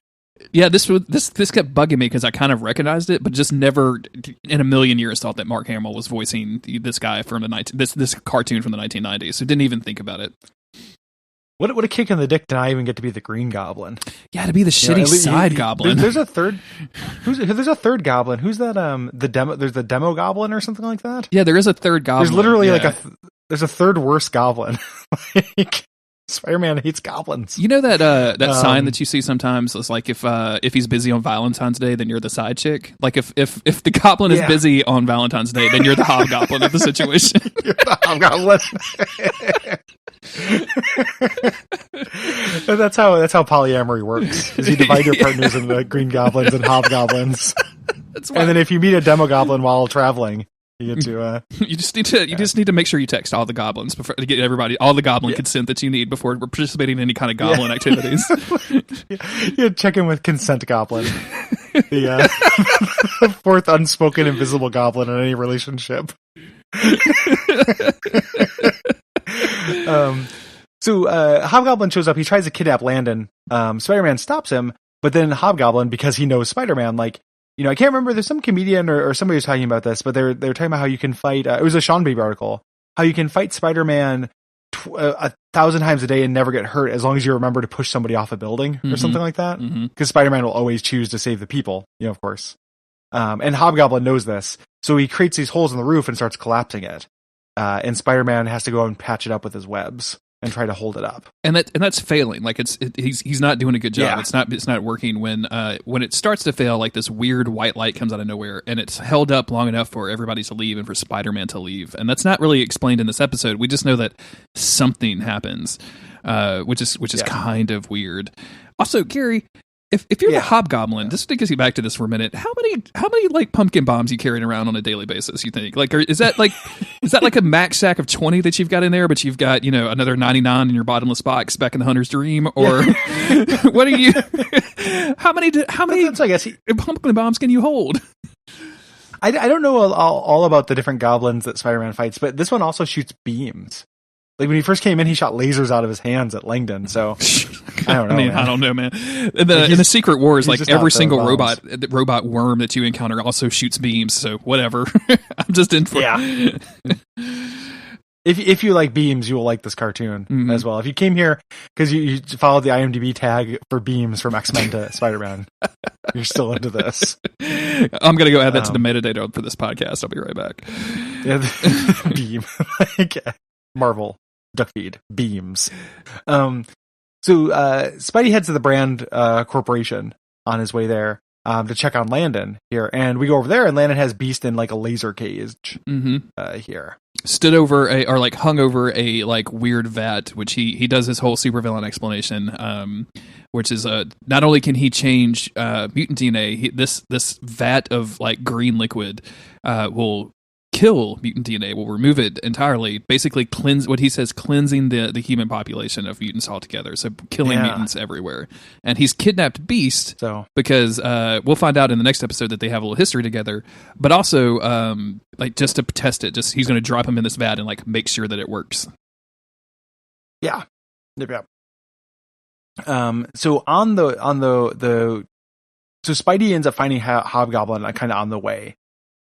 Yeah, this kept bugging me because I kind of recognized it, but just never in a million years thought that Mark Hamill was voicing this guy from this cartoon from the 1990s. So didn't even think about it. What a kick in the dick to not even get to be the Green Goblin. Yeah, to be the shitty side goblin. There's a third. There's a third goblin. Who's that? There's the demo goblin or something like that. Yeah, there is a third goblin. There's literally there's a third worst goblin. Like, Spider-Man hates goblins. You know that sign that you see sometimes is like if he's busy on Valentine's Day, then you're the side chick. Like if the goblin is busy on Valentine's Day, then you're the hobgoblin of the situation. You're the hobgoblin. That's how polyamory works. Is you divide your partners into green goblins and hobgoblins. And then if you meet a demo goblin while traveling, you get to you just need to make sure you text all the goblins before to get all the goblin consent that you need before participating in any kind of goblin activities. You check in with consent goblin. The fourth unspoken invisible goblin in any relationship. So Hobgoblin shows up. He tries to kidnap Landon. Spider-Man stops him, but then Hobgoblin, because he knows Spider-Man, like, I can't remember. There's some comedian or somebody was talking about this, but they're talking about how you can fight. It was a Sean Beebe article. How you can fight Spider-Man 1,000 times a day and never get hurt as long as you remember to push somebody off a building or something like that. Because Spider-Man will always choose to save the people, of course. And Hobgoblin knows this, so he creates these holes in the roof and starts collapsing it. And Spider-Man has to go and patch it up with his webs and try to hold it up. And that's failing. Like he's not doing a good job. Yeah. It's not working when it starts to fail. Like this weird white light comes out of nowhere, and it's held up long enough for everybody to leave and for Spider-Man to leave. And that's not really explained in this episode. We just know that something happens, which is kind of weird. Also, Gary, if you're the Hobgoblin, just to get you back to this for a minute, how many like pumpkin bombs you carrying around on a daily basis? You think is that like a max stack of 20 that you've got in there, but you've got another 99 in your bottomless box back in the Hunter's Dream, or what are you? How many I guess pumpkin bombs can you hold? I don't know all about the different goblins that Spider-Man fights, but this one also shoots beams. Like when he first came in, he shot lasers out of his hands at Langdon. So I don't know. I don't know, man. In the Secret Wars, like every single robot worm that you encounter also shoots beams. So whatever. I'm just in for. Yeah. If you like beams, you will like this cartoon as well. If you came here because you followed the IMDb tag for beams from X-Men to Spider-Man, you're still into this. I'm gonna go add that to the metadata for this podcast. I'll be right back. Yeah, beam. Marvel. Duckfeed beams. So Spidey heads to the Brand Corporation on his way there to check on Landon here, and we go over there, and Landon has Beast in like a laser cage here, hung over a like weird vat, which he does his whole supervillain explanation, which is not only can he change mutant DNA, this vat of like green liquid will kill mutant DNA, will remove it entirely, basically cleansing the human population of mutants altogether, so killing mutants everywhere. And he's kidnapped Beast because we'll find out in the next episode that they have a little history together, but also like just to test it, he's going to drop him in this vat and like make sure that it works. Yeah. Yep. So on the so Spidey ends up finding Hobgoblin kind of on the way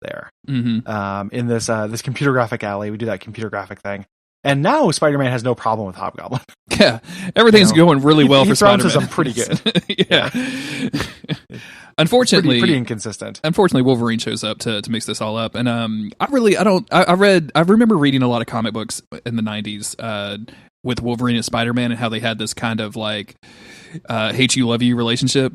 there. In this computer graphic alley. We do that computer graphic thing, and now Spider-Man has no problem with Hobgoblin. Yeah, everything's going really well for Spider-Man. I'm pretty good. Yeah. Unfortunately, pretty inconsistent. Unfortunately, Wolverine shows up to mix this all up, and I remember reading a lot of comic books in the 90s with Wolverine and Spider-Man, and how they had this kind of like hate you love you relationship,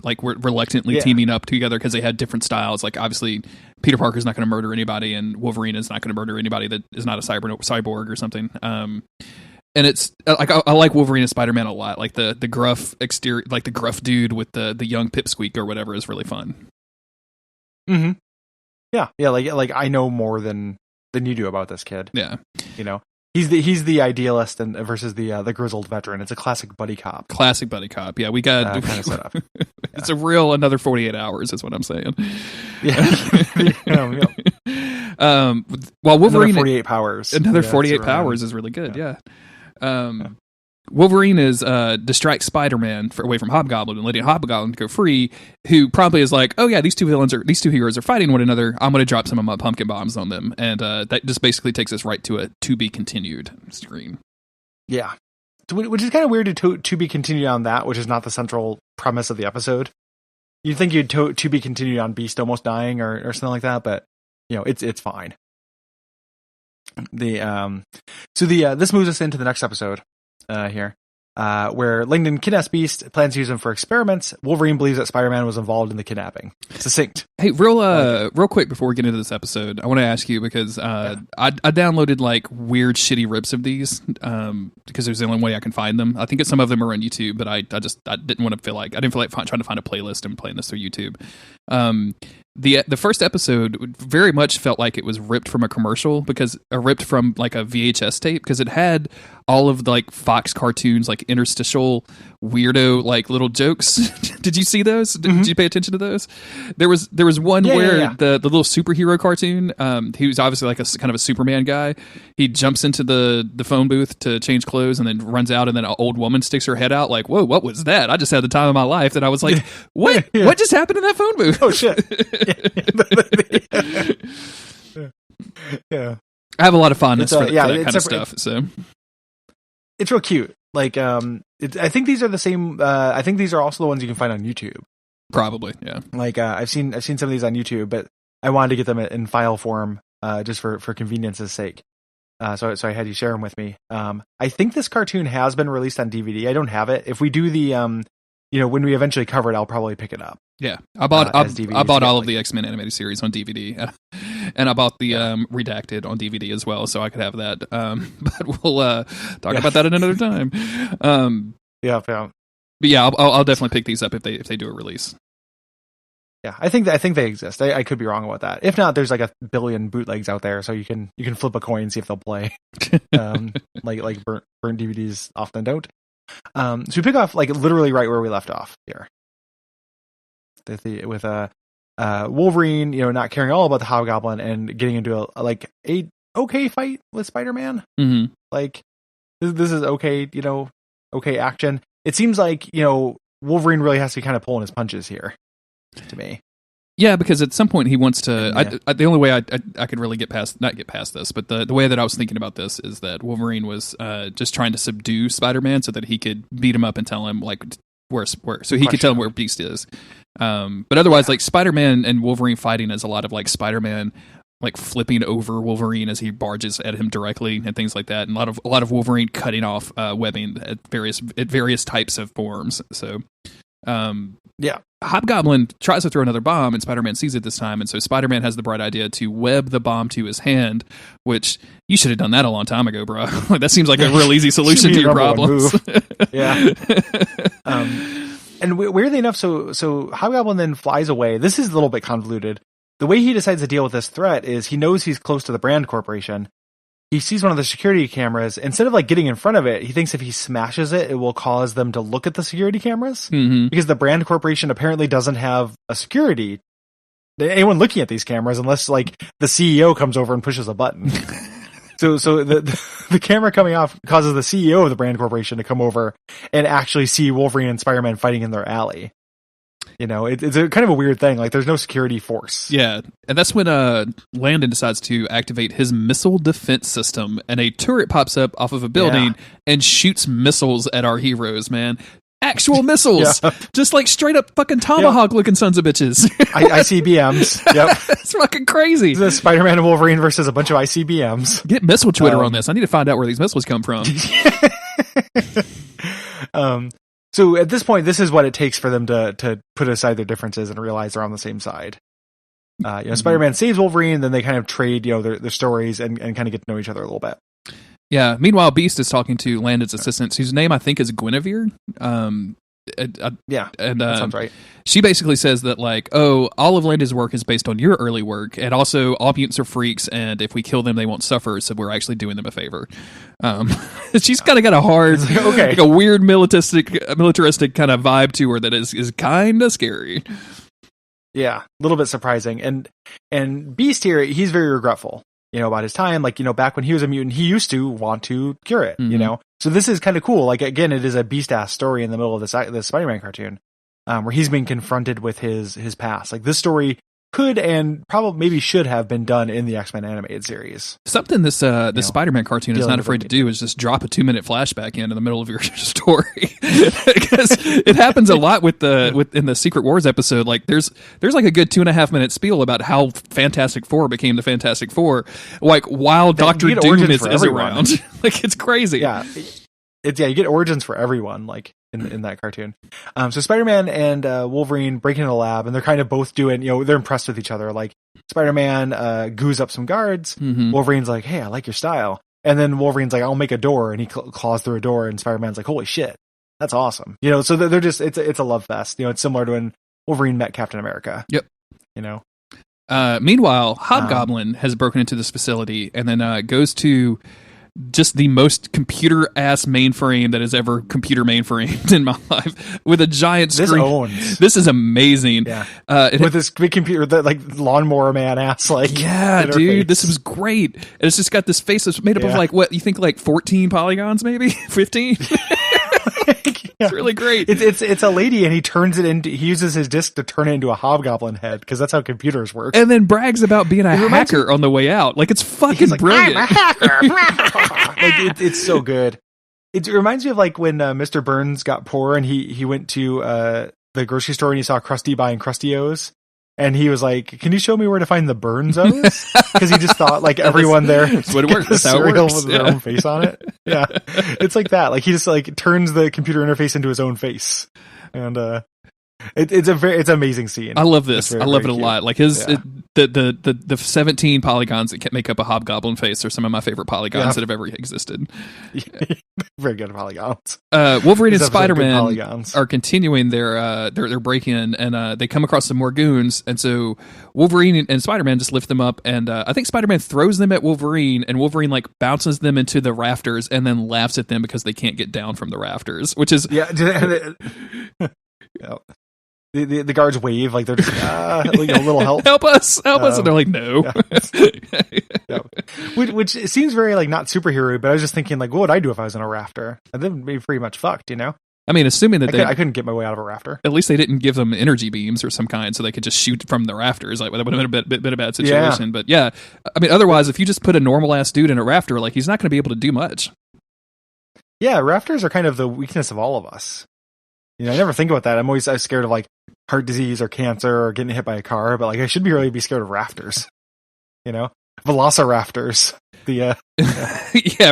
like we're reluctantly teaming up together because they had different styles. Like obviously Peter Parker's not going to murder anybody, and Wolverine is not going to murder anybody that is not a cyborg or something. And it's like I like Wolverine and Spider-Man a lot. Like the gruff exterior, like the gruff dude with the young pipsqueak or whatever is really fun. Like I know more than you do about this kid. Yeah. You know, he's the idealist and versus the grizzled veteran. It's a classic buddy cop. Yeah, we got kind of set up. It's a real another 48 hours is what I'm saying. Yeah. While Wolverine another 48 powers. Another 48 powers is really good. Yeah. Wolverine is distracts Spider-Man away from Hobgoblin and letting Hobgoblin go free, who probably is like, oh yeah, these two heroes are fighting one another. I'm going to drop some of my pumpkin bombs on them, and that just basically takes us right to a to be continued screen. Yeah, which is kind of weird to be continued on that, which is not the central premise of the episode. You'd think you'd to be continued on Beast almost dying or something like that, but it's fine. This moves us into the next episode here, where Langdon kidnaps Beast, plans to use him for experiments. Wolverine believes that Spider-Man was involved in the kidnapping. Succinct. Hey, real quick before we get into this episode, I want to ask you because I downloaded like weird shitty rips of these because there's the only way I can find them. I think some of them are on YouTube, but I didn't feel like trying to find a playlist and playing this through YouTube. The first episode very much felt like it was ripped from a commercial ripped from like a VHS tape because it had all of the like Fox cartoons, like interstitial weirdo like little jokes. Did you see those? Did you pay attention to those? There was one where the little superhero cartoon, he was obviously like a kind of a Superman guy. He jumps into the phone booth to change clothes and then runs out, and then an old woman sticks her head out like, whoa, what was that? I just had the time of my life. That I was like, what? What just happened in that phone booth? Oh shit. Yeah. I have a lot of fondness for that kind of stuff. So it's real cute. Like, I think these are the same. I think these are also the ones you can find on YouTube. Probably, yeah. Like, I've seen some of these on YouTube, but I wanted to get them in file form, just for convenience's sake. So I had you share them with me. I think this cartoon has been released on DVD. I don't have it. If we do the, when we eventually cover it, I'll probably pick it up. Yeah, I bought all of the X-Men animated series on DVD, and I bought the Redacted on DVD as well, so I could have that. But we'll talk about that at another time. But yeah, I'll definitely pick these up if they do a release. Yeah, I think they exist. I could be wrong about that. If not, there's like a billion bootlegs out there, so you can flip a coin and see if they'll play. Like burnt DVDs often don't. So we pick off like literally right where we left off here. With Wolverine, not caring all about the Hobgoblin and getting into a okay fight with Spider-Man. Mm-hmm. Like this is okay, okay action. It seems like Wolverine really has to be kind of pulling his punches here, to me. Yeah, because at some point he wants to. The only way I could really not get past this, but the way that I was thinking about this is that Wolverine was just trying to subdue Spider-Man so that he could beat him up and tell him like where so he could tell him where Beast is. But otherwise, like Spider-Man and Wolverine fighting is a lot of like Spider-Man like flipping over Wolverine as he barges at him directly and things like that, and a lot of Wolverine cutting off webbing at various types of forms. So. Hobgoblin tries to throw another bomb, and Spider-Man sees it this time, and so Spider-Man has the bright idea to web the bomb to his hand, which you should have done that a long time ago, bro. Like, that seems like a real easy solution to your problems. Yeah. And weirdly enough, so Hobgoblin then flies away. This is a little bit convoluted. The way he decides to deal with this threat is he knows he's close to the Brand Corporation. He sees one of the security cameras. Instead of like getting in front of it, he thinks if he smashes it, it will cause them to look at the security cameras. Mm-hmm. Because the Brand Corporation apparently doesn't have a security, anyone looking at these cameras, unless like the CEO comes over and pushes a button. So the camera coming off causes the CEO of the Brand Corporation to come over and actually see Wolverine and Spider-Man fighting in their alley. It's a kind of a weird thing. Like, there's no security force. Yeah, and that's when Landon decides to activate his missile defense system, and a turret pops up off of a building and shoots missiles at our heroes, man. Actual missiles! Just like straight up fucking Tomahawk-looking sons of bitches. ICBMs. Yep. It's fucking crazy. This is Spider-Man and Wolverine versus a bunch of ICBMs. Get missile Twitter on this. I need to find out where these missiles come from. So at this point, this is what it takes for them to put aside their differences and realize they're on the same side. Spider-Man saves Wolverine, then they kind of trade, their stories and kind of get to know each other a little bit. Yeah. Meanwhile, Beast is talking to Landon's assistant, whose name I think is Guinevere. Yeah, and that sounds right. She basically says that like, oh, all of Landa's work is based on your early work, and also all mutants are freaks, and if we kill them, they won't suffer. So we're actually doing them a favor. She's kind of got a hard, like a weird militaristic kind of vibe to her that is kind of scary. Yeah, a little bit surprising. And Beast here, he's very regretful, about his time. Like, back when he was a mutant, he used to want to cure it, So this is kind of cool. Like, again, it is a Beast-ass story in the middle of this Spider-Man cartoon, where he's being confronted with his past. Like, this story could and probably maybe should have been done in the X-Men animated series. Something this Spider-Man cartoon is not afraid to do is just drop a 2-minute flashback in the middle of your story, because it happens a lot in the Secret Wars episode. Like there's like a good 2.5-minute spiel about how Fantastic Four became the Fantastic Four, like while Doctor Doom is around. Like it's crazy. Yeah, you get origins for everyone. Like. In that cartoon. So Spider-Man and Wolverine break into the lab, and they're kind of both doing, they're impressed with each other. Like, Spider-Man goos up some guards. Wolverine's like, hey, I like your style. And then Wolverine's like, I'll make a door. And he claws through a door, and Spider-Man's like, holy shit, that's awesome. So they're just, it's a love fest. It's similar to when Wolverine met Captain America. Yep. Meanwhile, Hobgoblin has broken into this facility and then goes to just the most computer-ass mainframe that has ever computer mainframed in my life, with a giant screen. This is amazing. Yeah. With this big computer, that like lawnmower man ass, like interface. Dude, this was great. And it's just got this face that's made up of like what you think, like 14 polygons, maybe 15. It's really great. It's a lady, and he uses his disc to turn it into a hobgoblin head, because that's how computers work. And then brags about being a hacker on the way out. Like, it's fucking brilliant. I'm a hacker. Like, it's so good. It reminds me of like when Mr. Burns got poor, and he went to the grocery store, and he saw Krusty buying Krusty O's. And he was like, can you show me where to find the Burnzos? Because he just thought like everyone there. That's what it works. That's how it works. With their own face on it. Yeah. It's like that. Like he just like turns the computer interface into his own face. And it's an amazing scene. I love this. I love it a lot. Like the 17 polygons that make up a hobgoblin face are some of my favorite polygons that have ever existed. Very good polygons. Wolverine and Spider-Man are continuing their break-in, and they come across some more goons, and so Wolverine and Spider-Man just lift them up, and I think Spider-Man throws them at Wolverine, and Wolverine like bounces them into the rafters and then laughs at them because they can't get down from the rafters, which is The guards wave like they're just like, a little help. help us, and they're like, no. Which seems very like not superhero, but I was just thinking like, what would I do if I was in a rafter? I'd then be pretty much fucked, I mean, assuming that I couldn't get my way out of a rafter. At least they didn't give them energy beams or some kind, so they could just shoot from the rafters. Like that would have been a bad situation. Yeah. But yeah, I mean, otherwise, if you just put a normal ass dude in a rafter, like he's not going to be able to do much. Yeah, rafters are kind of the weakness of all of us. I never think about that. I'm always scared of like heart disease or cancer or getting hit by a car, but like I should really be scared of rafters. Velociraptors. Yeah,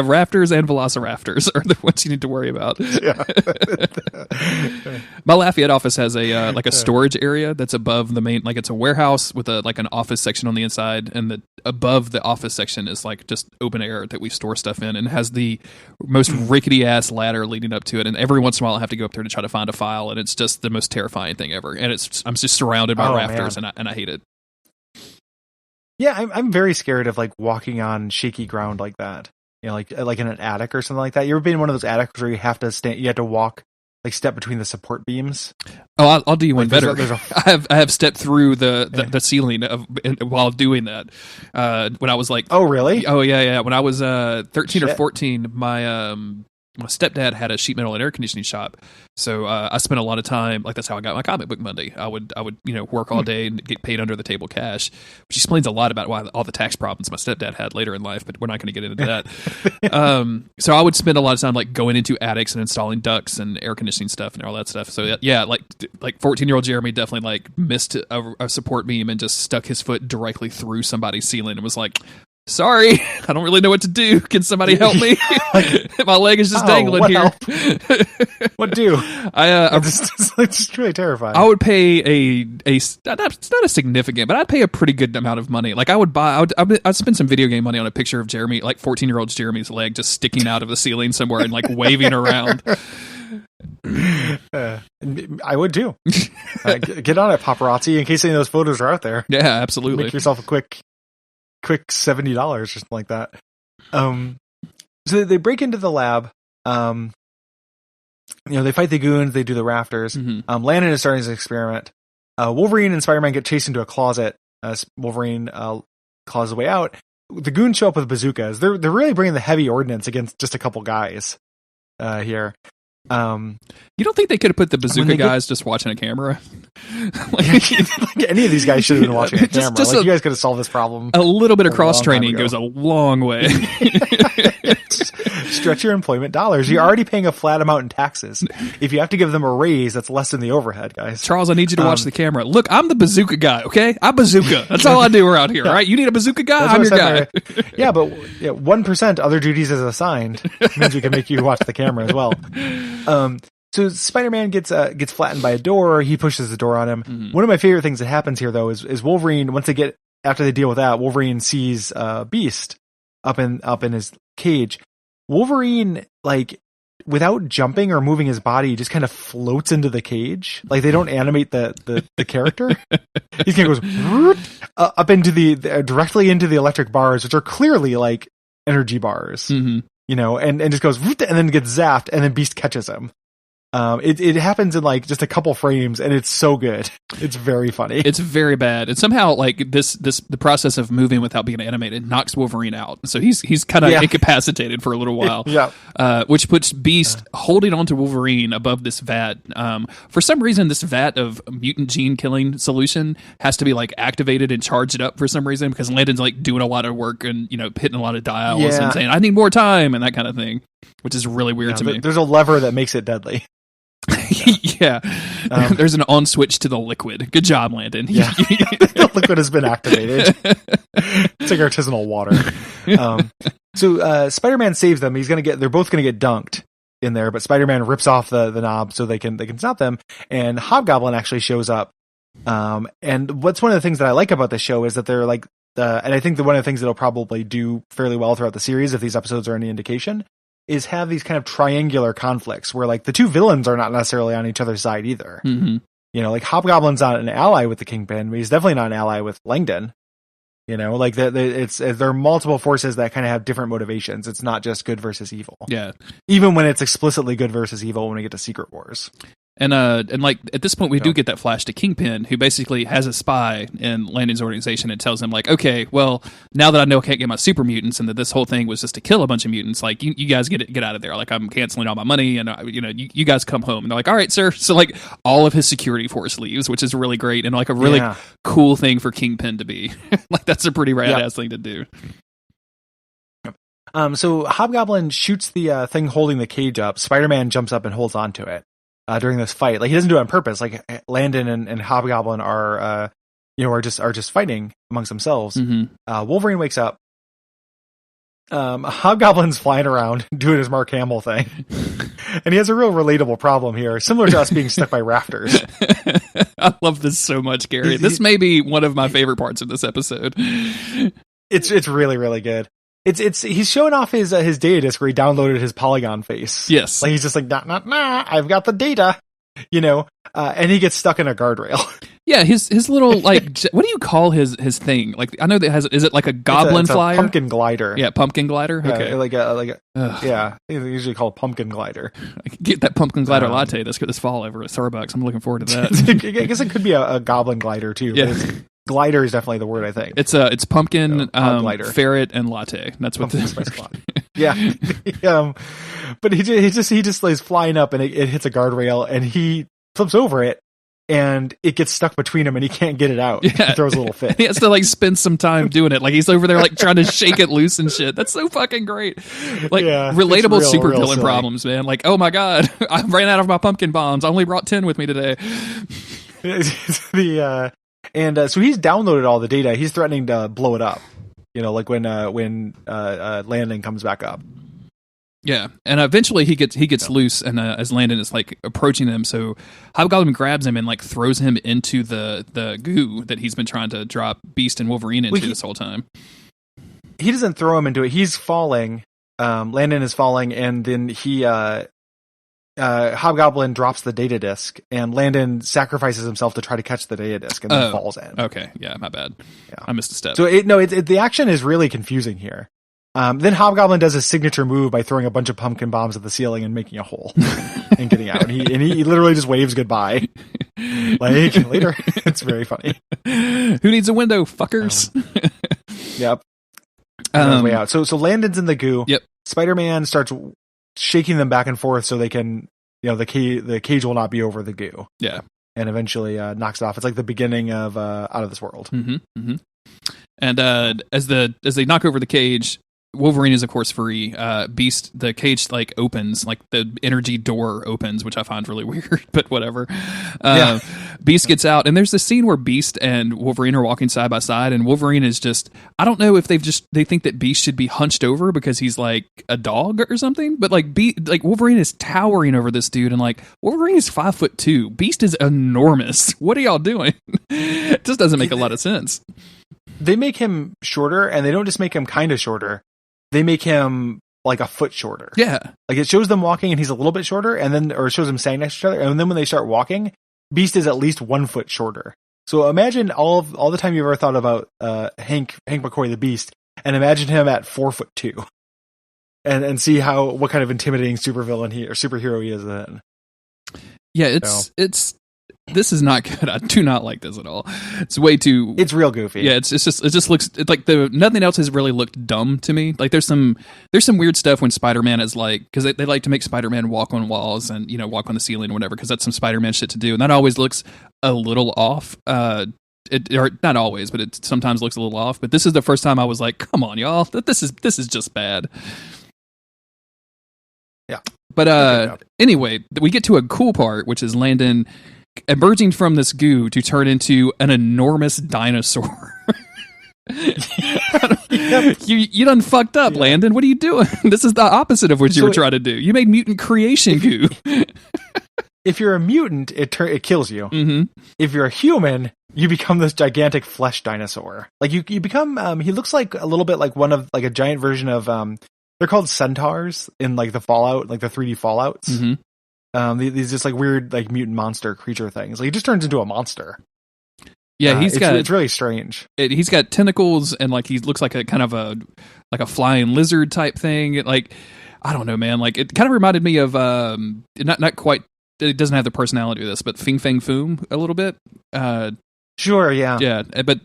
rafters and velociraptors are the ones you need to worry about. Yeah. My Lafayette office has a storage area that's above the main, like it's a warehouse with an office section on the inside, and above the office section is like just open air that we store stuff in, and it has the most rickety ass ladder leading up to it, and every once in a while I have to go up there to try to find a file, and it's just the most terrifying thing ever, and I'm just surrounded by rafters, and I hate it. Yeah, I'm very scared of like walking on shaky ground like that. Like in an attic or something like that. You ever been in one of those attics where you have to walk, like step between the support beams? Oh, I'll do you one better. I have stepped through the ceiling while doing that. When I was like, oh really? Oh yeah. When I was 13 or 14, my stepdad had a sheet metal and air conditioning shop, so I spent a lot of time. Like that's how I got my comic book Monday. I would work all day and get paid under the table cash, which explains a lot about why all the tax problems my stepdad had later in life. But we're not going to get into that. So I would spend a lot of time like going into attics and installing ducts and air conditioning stuff and all that stuff. So yeah, like 14-year-old Jeremy definitely like missed a support beam and just stuck his foot directly through somebody's ceiling and was like, sorry, I don't really know what to do. Can somebody help me? My leg is just dangling here. What do? I'm just really terrifying. I would pay it's not a significant, but I'd pay a pretty good amount of money. Like I'd spend some video game money on a picture of Jeremy, like 14-year-old Jeremy's leg just sticking out of the ceiling somewhere and like waving around. And I would too. Get on it, paparazzi, in case any of those photos are out there. Yeah, absolutely. Make yourself a quick $70 or something like that. So they break into the lab. They fight the goons. They do the rafters. Landon is starting his experiment. Wolverine and Spider-Man get chased into a closet. Wolverine claws his way out. The goons show up with bazookas. They're really bringing the heavy ordnance against just a couple guys here. You don't think they could have put the bazooka guys just watching a camera? Like any of these guys should have been watching a camera. You guys could have solved this problem. A little bit of cross training goes a long way. Stretch your employment dollars. You're already paying a flat amount in taxes. If you have to give them a raise, that's less than the overhead, guys. Charles, I need you to watch the camera. Look, I'm the bazooka guy, okay? I'm bazooka. That's all I do around here, all right? You need a bazooka guy? I'm your guy. Yeah, but 1% other duties is assigned means we can make you watch the camera as well. So Spider-Man gets flattened by a door. He pushes the door on him. One of my favorite things that happens here, though, is Wolverine. After they deal with that, Wolverine sees Beast up in his cage. Wolverine, like, without jumping or moving his body, just kind of floats into the cage. Like, they don't animate the character. He kind of goes up into directly into the electric bars, which are clearly like energy bars. And just goes and then gets zapped, and then Beast catches him. It happens in like just a couple frames, and it's so good. It's very funny. It's very bad. And somehow like the process of moving without being animated knocks Wolverine out. So he's kind of incapacitated for a little while. Which puts Beast holding onto Wolverine above this vat. For some reason, this vat of mutant gene killing solution has to be like activated and charged up for some reason, because Landon's like doing a lot of work and hitting a lot of dials and saying, I need more time and that kind of thing, which is really weird to me. There's a lever that makes it deadly. There's an on switch to the liquid. Good job, Landon. The liquid has been activated. It's like artisanal water. So Spider-Man saves them. They're both gonna get dunked in there, but Spider-Man rips off the knob so they can stop them. And Hobgoblin actually shows up. And what's one of the things that I like about this show is that they're like, and I think that one of the things that'll probably do fairly well throughout the series, if these episodes are any indication, is have these kind of triangular conflicts where like the two villains are not necessarily on each other's side either. Like Hobgoblin's not an ally with the Kingpin, but he's definitely not an ally with Langdon. Like there are multiple forces that kind of have different motivations. It's not just good versus evil. Yeah. Even when it's explicitly good versus evil when we get to Secret Wars. And like at this point we do get that flash to Kingpin, who basically has a spy in Landon's organization and tells him like, okay, well, now that I know I can't get my super mutants and that this whole thing was just to kill a bunch of mutants, like you guys get out of there. Like I'm canceling all my money and you guys come home. And they're like, all right, sir. So like all of his security force leaves, which is really great and like a really cool thing for Kingpin to be. Like that's a pretty rad-ass thing to do. So Hobgoblin shoots the thing holding the cage up. Spider-Man jumps up and holds onto it. During this fight, like he doesn't do it on purpose. Like Landon and Hobgoblin are just fighting amongst themselves. Wolverine wakes up. Hobgoblin's flying around doing his Mark Hamill thing, and he has a real relatable problem here, similar to us being stuck by rafters. I love this so much, Gary. This may be one of my favorite parts of this episode. It's really, really good. He's showing off his data disk where he downloaded his Polygon face. Yes. Like he's just like, nah, I've got the data, and he gets stuck in a guardrail. Yeah, his little, like, what do you call his thing? Like, I know that is it like a goblin flyer? Pumpkin glider. Yeah, pumpkin glider? Okay. They usually call it pumpkin glider. I could get that pumpkin glider latte this fall over at Starbucks. I'm looking forward to that. I guess it could be a goblin glider too. Yeah. Glider is definitely the word, I think. It's pumpkin, ferret, and latte. That's what this is. Yeah. But he just lays flying up and it hits a guardrail and he flips over it and it gets stuck between him and he can't get it out. Yeah. He throws a little fit. He has to like spend some time doing it. Like he's over there like trying to shake it loose and shit. That's so fucking great. Like relatable supervillain problems, man. Like, oh my God, I ran out of my pumpkin bombs. I only brought 10 with me today. So he's downloaded all the data. He's threatening to blow it up. Like when Landon comes back up. Yeah, and eventually he gets loose, and as Landon is like approaching him, so Hobgoblin grabs him and like throws him into the goo that he's been trying to drop Beast and Wolverine into this whole time. He doesn't throw him into it. He's falling. Landon is falling, and then he Hobgoblin drops the data disk, and Landon sacrifices himself to try to catch the data disk, and then falls in. Okay, yeah, my bad. Yeah. I missed a step. So the action is really confusing here. Then Hobgoblin does his signature move by throwing a bunch of pumpkin bombs at the ceiling and making a hole and getting out. And he literally just waves goodbye. Like, later. It's very funny. Who needs a window, fuckers? Yep. Way out. So Landon's in the goo. Yep. Spider-Man starts shaking them back and forth so they can, the cage will not be over the goo. Yeah. And eventually knocks it off. It's like the beginning of Out of This World. Mm-hmm. Mm-hmm. And as they knock over the cage, Wolverine is of course free. Beast, the cage like opens, like the energy door opens, which I find really weird, but whatever. Beast gets out, and there's this scene where Beast and Wolverine are walking side by side, and Wolverine is just, I don't know if they think that Beast should be hunched over because he's like a dog or something, but like Wolverine is towering over this dude, and like Wolverine is 5'2", Beast is enormous. What are y'all doing? It just doesn't make a lot of sense. They make him shorter, and they don't just make him kind of shorter. They make him like a foot shorter. Yeah. Like it shows them walking and he's a little bit shorter, or it shoys them standing next to each other. And then when they start walking, Beast is at least 1 foot shorter. So imagine all the time you've ever thought about Hank McCoy the Beast, and imagine him at 4'2", and see what kind of intimidating superhero he is then. Yeah, this is not good. I do not like this at all. It's way too. It's real goofy. Yeah, it just looks like nothing else has really looked dumb to me. Like there's some weird stuff when Spider-Man is like, because they like to make Spider-Man walk on walls and walk on the ceiling or whatever, because that's some Spider-Man shit to do, and that always looks a little off. Or not always, but it sometimes looks a little off. But this is the first time I was like, come on, y'all, this is just bad. Yeah. But anyway, we get to a cool part, which is Landon emerging from this goo to turn into an enormous dinosaur. You done fucked up, Landon. What are you doing? This is the opposite of what you were trying to do. You made mutant creation goo. If you're a mutant, it kills you. Mm-hmm. If you're a human, you become this gigantic flesh dinosaur. Like you become. He looks like a little bit like a giant version of. They're called centaurs in like the Fallout, like the 3D Fallouts. Mm-hmm. These just like weird like mutant monster creature things. Like he just turns into a monster. Yeah, it's really strange. He's got tentacles and like he looks like a kind of a flying lizard type thing. Like I don't know, man. Like it kind of reminded me of not quite. It doesn't have the personality of this, but Fing Fang Foom a little bit. Sure, yeah. Yeah, but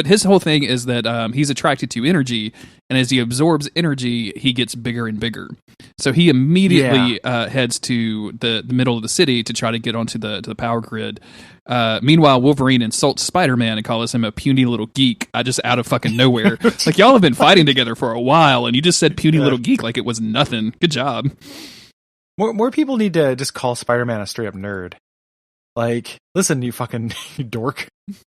his whole thing is that he's attracted to energy, and as he absorbs energy, he gets bigger and bigger. So he immediately heads to the middle of the city to try to get onto the power grid. Meanwhile, Wolverine insults Spider-Man and calls him a puny little geek, just out of fucking nowhere. Like, y'all have been fighting together for a while, and you just said puny little geek like it was nothing. Good job. More people need to just call Spider-Man a straight-up nerd. Like, listen, you fucking dork.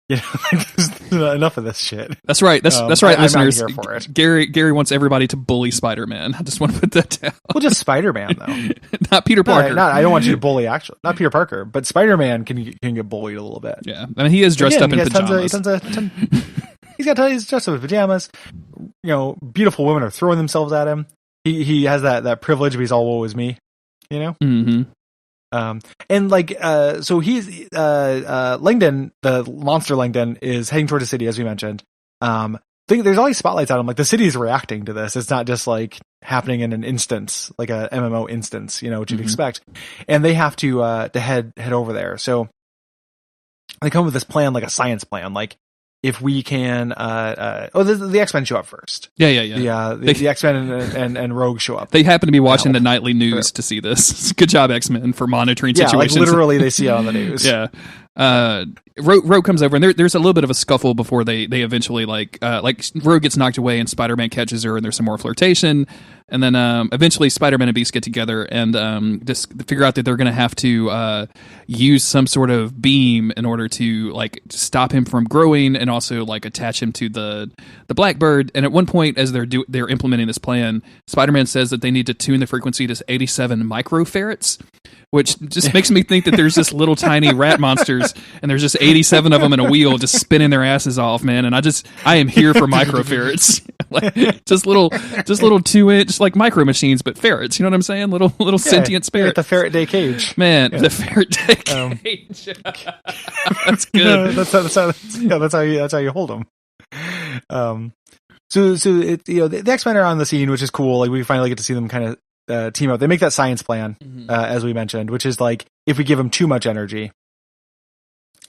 Enough of this shit. That's right. That's right, listeners. I'm not here for it. Gary wants everybody to bully Spider-Man. I just want to put that down. Well, just Spider-Man though, not Peter Parker. I don't want you to bully not Peter Parker, but Spider-Man can get bullied a little bit. Yeah, I mean he is dressed up in pajamas. He's dressed up in pajamas. Beautiful women are throwing themselves at him. He has that privilege, but he's all woe is me. Mm-hmm. And like, so he's, Langdon, the monster Langdon, is heading toward the city, as we mentioned. There's all these spotlights on him. Like, the city is reacting to this. It's not just like happening in an instance, like a MMO instance, what you'd expect. And they have to head over there. So they come with this plan, like a science plan, like, if we can, the X-Men show up first. Yeah. The X-Men and Rogue show up. They happen to be watching the nightly news to see this. Good job, X-Men, for monitoring situations. Yeah, like literally they see it on the news. Yeah. Rogue comes over, and there's a little bit of a scuffle before they eventually, like Rogue gets knocked away, and Spider-Man catches her, and there's some more flirtation. And then eventually Spider-Man and Beast get together and just figure out that they're going to have to use some sort of beam in order to like stop him from growing and also like attach him to the Blackbird. And at one point, as they're implementing this plan, Spider-Man says that they need to tune the frequency to 87 microfarads, which just makes me think that there's just little tiny rat monsters and there's just 87 of them in a wheel just spinning their asses off, man. And I am here for microfarads. like just little 2-inch like micro machines, but ferrets. You know what I'm saying? Little sentient spirits. The ferret day cage, man. The ferret day cage. That's good. That's how you hold them. So it, the X-Men are on the scene, which is cool. Like we finally get to see them kind of team up. They make that science plan, as we mentioned, which is like if we give them too much energy.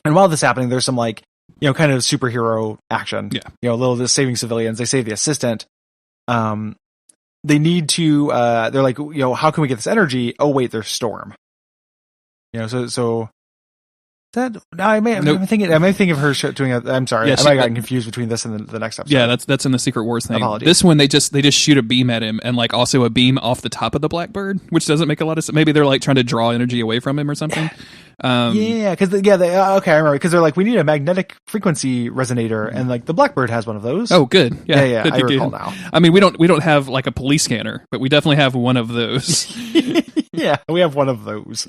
And while this is happening, there's some like kind of superhero action. Yeah. A little saving civilians. They save the assistant. They need to. They're like, how can we get this energy? Oh wait, there's Storm. So. That I may think of her doing. I'm sorry, I gotten confused between this and the next episode. Yeah, that's in the Secret Wars thing. Apologies. This one they just shoot a beam at him, and like also a beam off the top of the Blackbird, which doesn't make a lot of sense. Maybe they're like trying to draw energy away from him or something. Because okay, I remember because they're like we need a magnetic frequency resonator, and like the Blackbird has one of those. Oh, good. Yeah. Good, I recall now. I mean, we don't have like a police scanner, but we definitely have one of those. Yeah, we have one of those.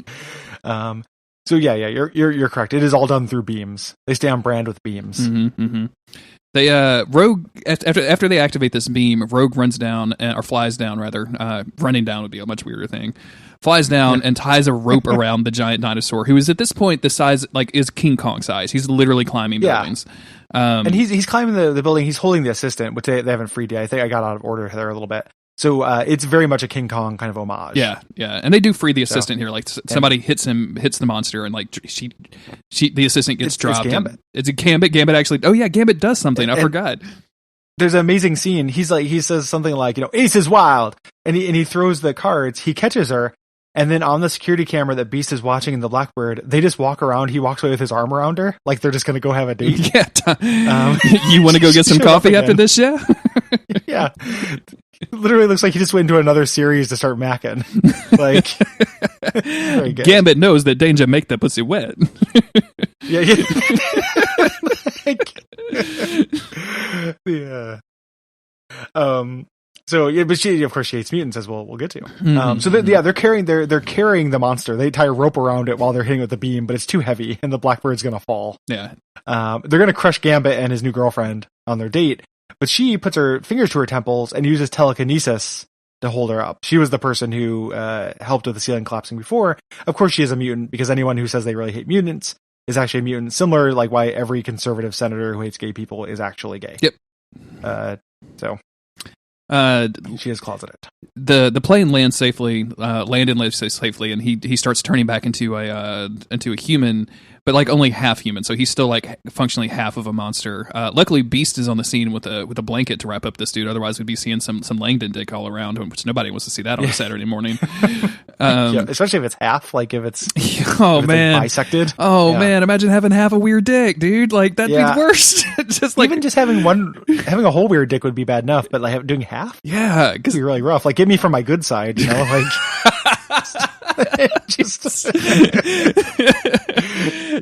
So yeah, you're correct. It is all done through beams. They stay on brand with beams. They Rogue after they activate this beam, Rogue runs down or flies down rather. Running down would be a much weirder thing. Flies down and ties a rope around the giant dinosaur, who is at this point the size is King Kong size. He's literally climbing buildings. And he's climbing the building. He's holding the assistant, which they haven't freed yet. I think I got out of order there a little bit. So it's very much a King Kong kind of homage. Yeah, and they do free the assistant here. Like somebody hits the monster, and like the assistant gets dropped. It's Gambit. It's a Gambit. Gambit actually. Oh yeah, Gambit does something. I forgot. There's an amazing scene. He says something like, Ace is wild, and he throws the cards. He catches her, and then on the security camera that Beast is watching in the Blackbird, they just walk around. He walks away with his arm around her, like they're just gonna go have a date. Yeah. You want to go get some coffee after this? Yeah. Yeah. It literally looks like he just went into another series to start macking. Like, very good. Gambit knows that danger make the pussy wet. Yeah. Yeah. So yeah, but she hates mutants, as we'll get to. So they're carrying the monster. They tie a rope around it while they're hitting it with the beam, but it's too heavy, and the Blackbird's gonna fall. Yeah. They're gonna crush Gambit and his new girlfriend on their date. But she puts her fingers to her temples and uses telekinesis to hold her up. She was the person who helped with the ceiling collapsing before. Of course, she is a mutant, because anyone who says they really hate mutants is actually a mutant. Similar, like why every conservative senator who hates gay people is actually gay. Yep. She is closeted. The plane lands safely, safely, and he starts turning back into a human, but like only half human. So he's still like functionally half of a monster. Luckily, Beast is on the scene with a blanket to wrap up this dude. Otherwise, we'd be seeing some Langdon dick all around, which nobody wants to see that on a Saturday morning. Especially if it's half, like if it's man, like bisected. Man, imagine having half a weird dick, dude. Like that'd be worse. Just like even just having a whole weird dick would be bad enough, but like doing half, yeah, because be really rough. Like get me from my good side, like.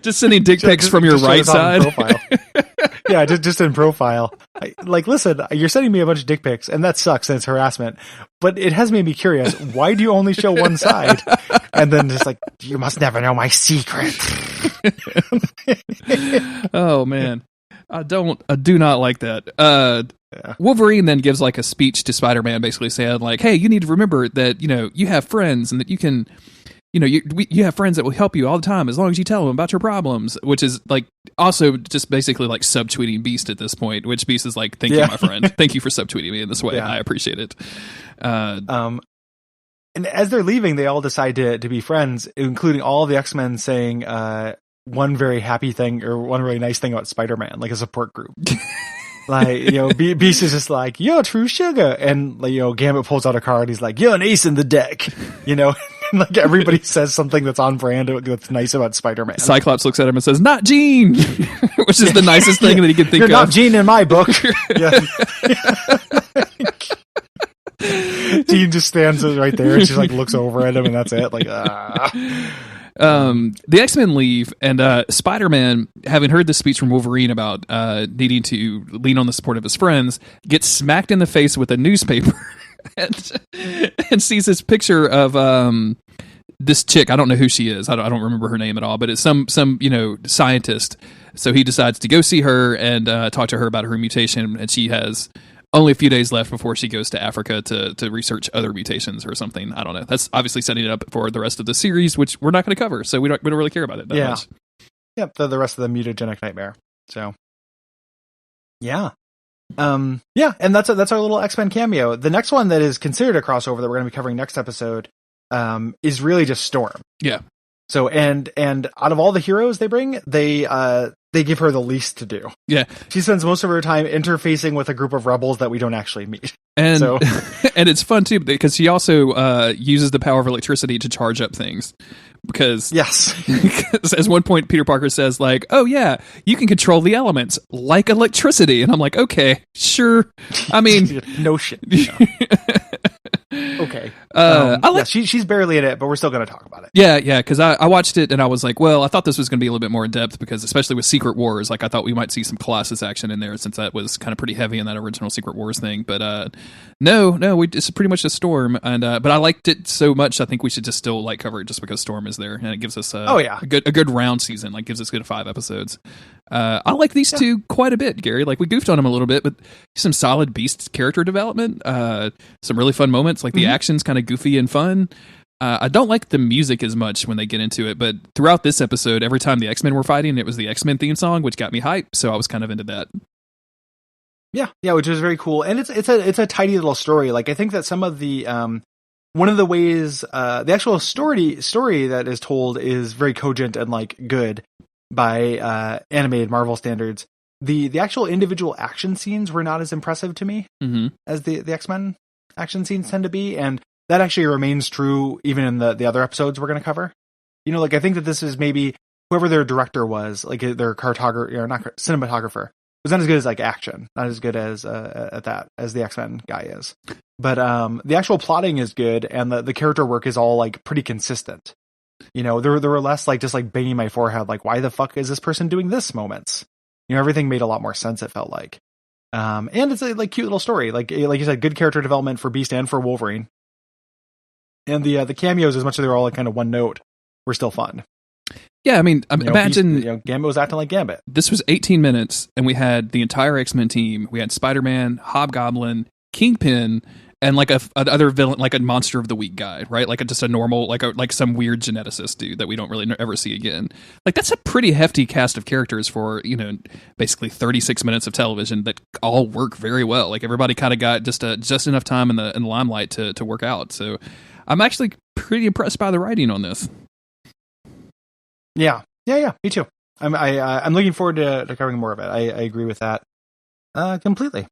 Just sending dick pics from your right side. Yeah, just in profile. Listen, you're sending me a bunch of dick pics, and that sucks, and it's harassment. But it has made me curious. Why do you only show one side? And then just like, you must never know my secret. Oh man, I do not like that. Wolverine then gives like a speech to Spider-Man, basically saying like, "Hey, you need to remember that you have friends, and that you can." You have friends that will help you all the time as long as you tell them about your problems, which is like also just basically like subtweeting Beast at this point, which Beast is like, thank you, my friend. Thank you for subtweeting me in this way. Yeah. I appreciate it. And as they're leaving, they all decide to be friends, including all of the X-Men saying one very happy thing or one really nice thing about Spider-Man, like a support group. Like, Beast is just like, you're true sugar. And Gambit pulls out a card. He's like, you're an ace in the deck, like everybody says something that's on brand that's nice about Spider-Man. Cyclops looks at him and says, "Not Jean," which is the nicest thing that he can think of. You're not Jean in my book. Jean just stands right there and she like looks over at him and that's it. Like, The X-Men leave, and Spider-Man, having heard the speech from Wolverine about needing to lean on the support of his friends, gets smacked in the face with a newspaper. And sees this picture of this chick. I don't know who she is. I don't remember her name at all. But it's some scientist. So he decides to go see her and talk to her about her mutation. And she has only a few days left before she goes to Africa to research other mutations or something. I don't know. That's obviously setting it up for the rest of the series, which we're not going to cover, so we don't really care about it that much. Yep, the rest of the mutagenic nightmare. So, yeah. And that's our little X-Men cameo. The next one that is considered a crossover that we're going to be covering next episode is really just Storm. Yeah. So and out of all the heroes they bring, they give her the least to do. Yeah. She spends most of her time interfacing with a group of rebels that we don't actually meet. And so. And it's fun too because she also uses the power of electricity to charge up things. Because yes, because at one point Peter Parker says like, "Oh yeah, you can control the elements like electricity," and I'm like, "Okay, sure." I mean, no shit. Yeah. Okay. She's barely in it, but we're still going to talk about it. Yeah, because I watched it and I was like, well, I thought this was going to be a little bit more in depth because especially with Secret Wars, like I thought we might see some Colossus action in there since that was kind of pretty heavy in that original Secret Wars thing. But no, it's pretty much a Storm, and but I liked it so much, I think we should just still like cover it just because Storm is there and it gives us a good round season, like gives us good 5 episodes. I like these two quite a bit, Gary. Like we goofed on them a little bit, but some solid Beast character development, some really fun moments. Like the action's kind of goofy and fun. I don't like the music as much when they get into it, but throughout this episode, every time the X-Men were fighting, it was the X-Men theme song, which got me hyped. So I was kind of into that. Yeah, which is very cool, and it's a tidy little story. Like I think that some of the one of the ways the actual story that is told is very cogent and like good by animated Marvel standards. The actual individual action scenes were not as impressive to me as the X-Men action scenes tend to be, and that actually remains true even in the other episodes we're going to cover. You know, like I think that this is maybe whoever their director was, like their cinematographer, was not as good as like action, not as good as at that as the X-Men guy is. But the actual plotting is good, and the character work is all like pretty consistent. You know, there were less like just like banging my forehead, like why the fuck is this person doing this moments. You know, everything made a lot more sense. It felt like, and it's a like cute little story, like you said, good character development for Beast and for Wolverine. And the cameos, as much as they're all like kind of one note, were still fun. Yeah, I mean, imagine Beast, Gambit was acting like Gambit. This was 18 minutes, and we had the entire X-Men team. We had Spider-Man, Hobgoblin, Kingpin, and like another villain, like a monster of the week guy, right? Like just a normal, like some weird geneticist dude that we don't really ever see again. Like that's a pretty hefty cast of characters for basically 36 minutes of television that all work very well. Like everybody kind of got just enough time in the limelight to work out. So I'm actually pretty impressed by the writing on this. Yeah, me too. I'm looking forward to covering more of it. I agree with that completely.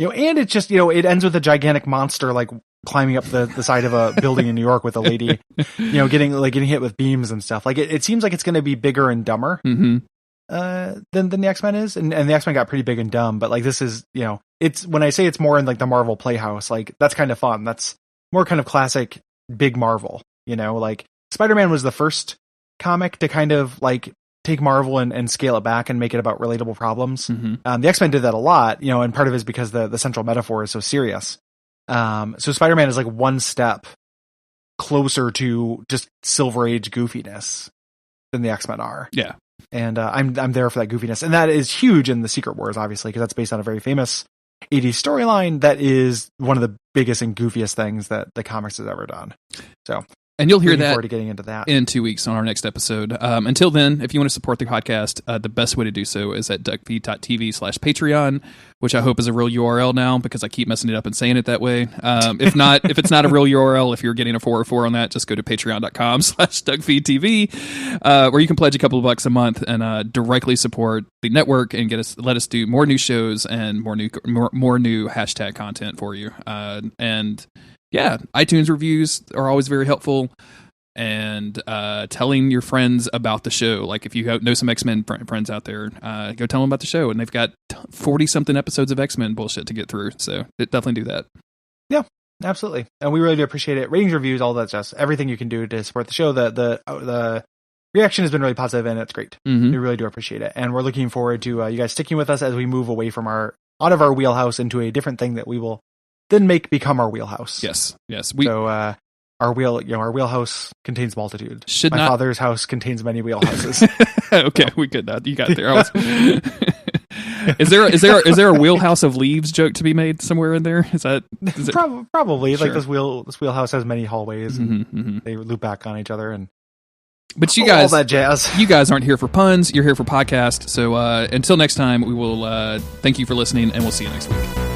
And it's just it ends with a gigantic monster like climbing up the side of a building in New York with a lady, getting hit with beams and stuff. Like it seems like it's going to be bigger and dumber than the X-Men is, and the X-Men got pretty big and dumb. But like this is it's when I say it's more in like the Marvel Playhouse, like that's kind of fun. That's more kind of classic big Marvel. Like Spider-Man was the first comic to kind of like take Marvel and scale it back and make it about relatable problems. The X-Men did that a lot, and part of it is because the central metaphor is so serious. So Spider-Man is like one step closer to just Silver Age goofiness than the X-Men are. Yeah. And I'm there for that goofiness. And that is huge in the Secret Wars, obviously, because that's based on a very famous 80s storyline that is one of the biggest and goofiest things that the comics has ever done. So and you'll hear that to getting into that in 2 weeks on our next episode. Until then, if you want to support the podcast, the best way to do so is at Duckfeed.tv/Patreon, which I hope is a real URL now because I keep messing it up and saying it that way. If it's not a real URL, if you're getting a 404 on that, just go to patreon.com/DuckFeedTV, where you can pledge a couple of bucks a month and directly support the network and let us do more new shows and more new hashtag content for you. And yeah, iTunes reviews are always very helpful, and telling your friends about the show. Like if you know some X-Men friends out there, go tell them about the show, and they've got 40-something episodes of X-Men bullshit to get through, so definitely do that. Yeah, absolutely. And we really do appreciate it. Ratings, reviews, all that stuff, everything you can do to support the show. The reaction has been really positive, and it's great. We really do appreciate it, and we're looking forward to you guys sticking with us as we move away from out of our wheelhouse into a different thing that we will then become our wheelhouse. Yes. Our wheelhouse contains multitude. My father's house contains many wheelhouses. Okay, we could not. You got there. Is there a wheelhouse of leaves joke to be made somewhere in there? Is it probably Sure. like this wheelhouse has many hallways and they loop back on each other and But you all guys, that jazz. you guys aren't here for puns. You're here for podcast. So until next time, we will thank you for listening, and we'll see you next week.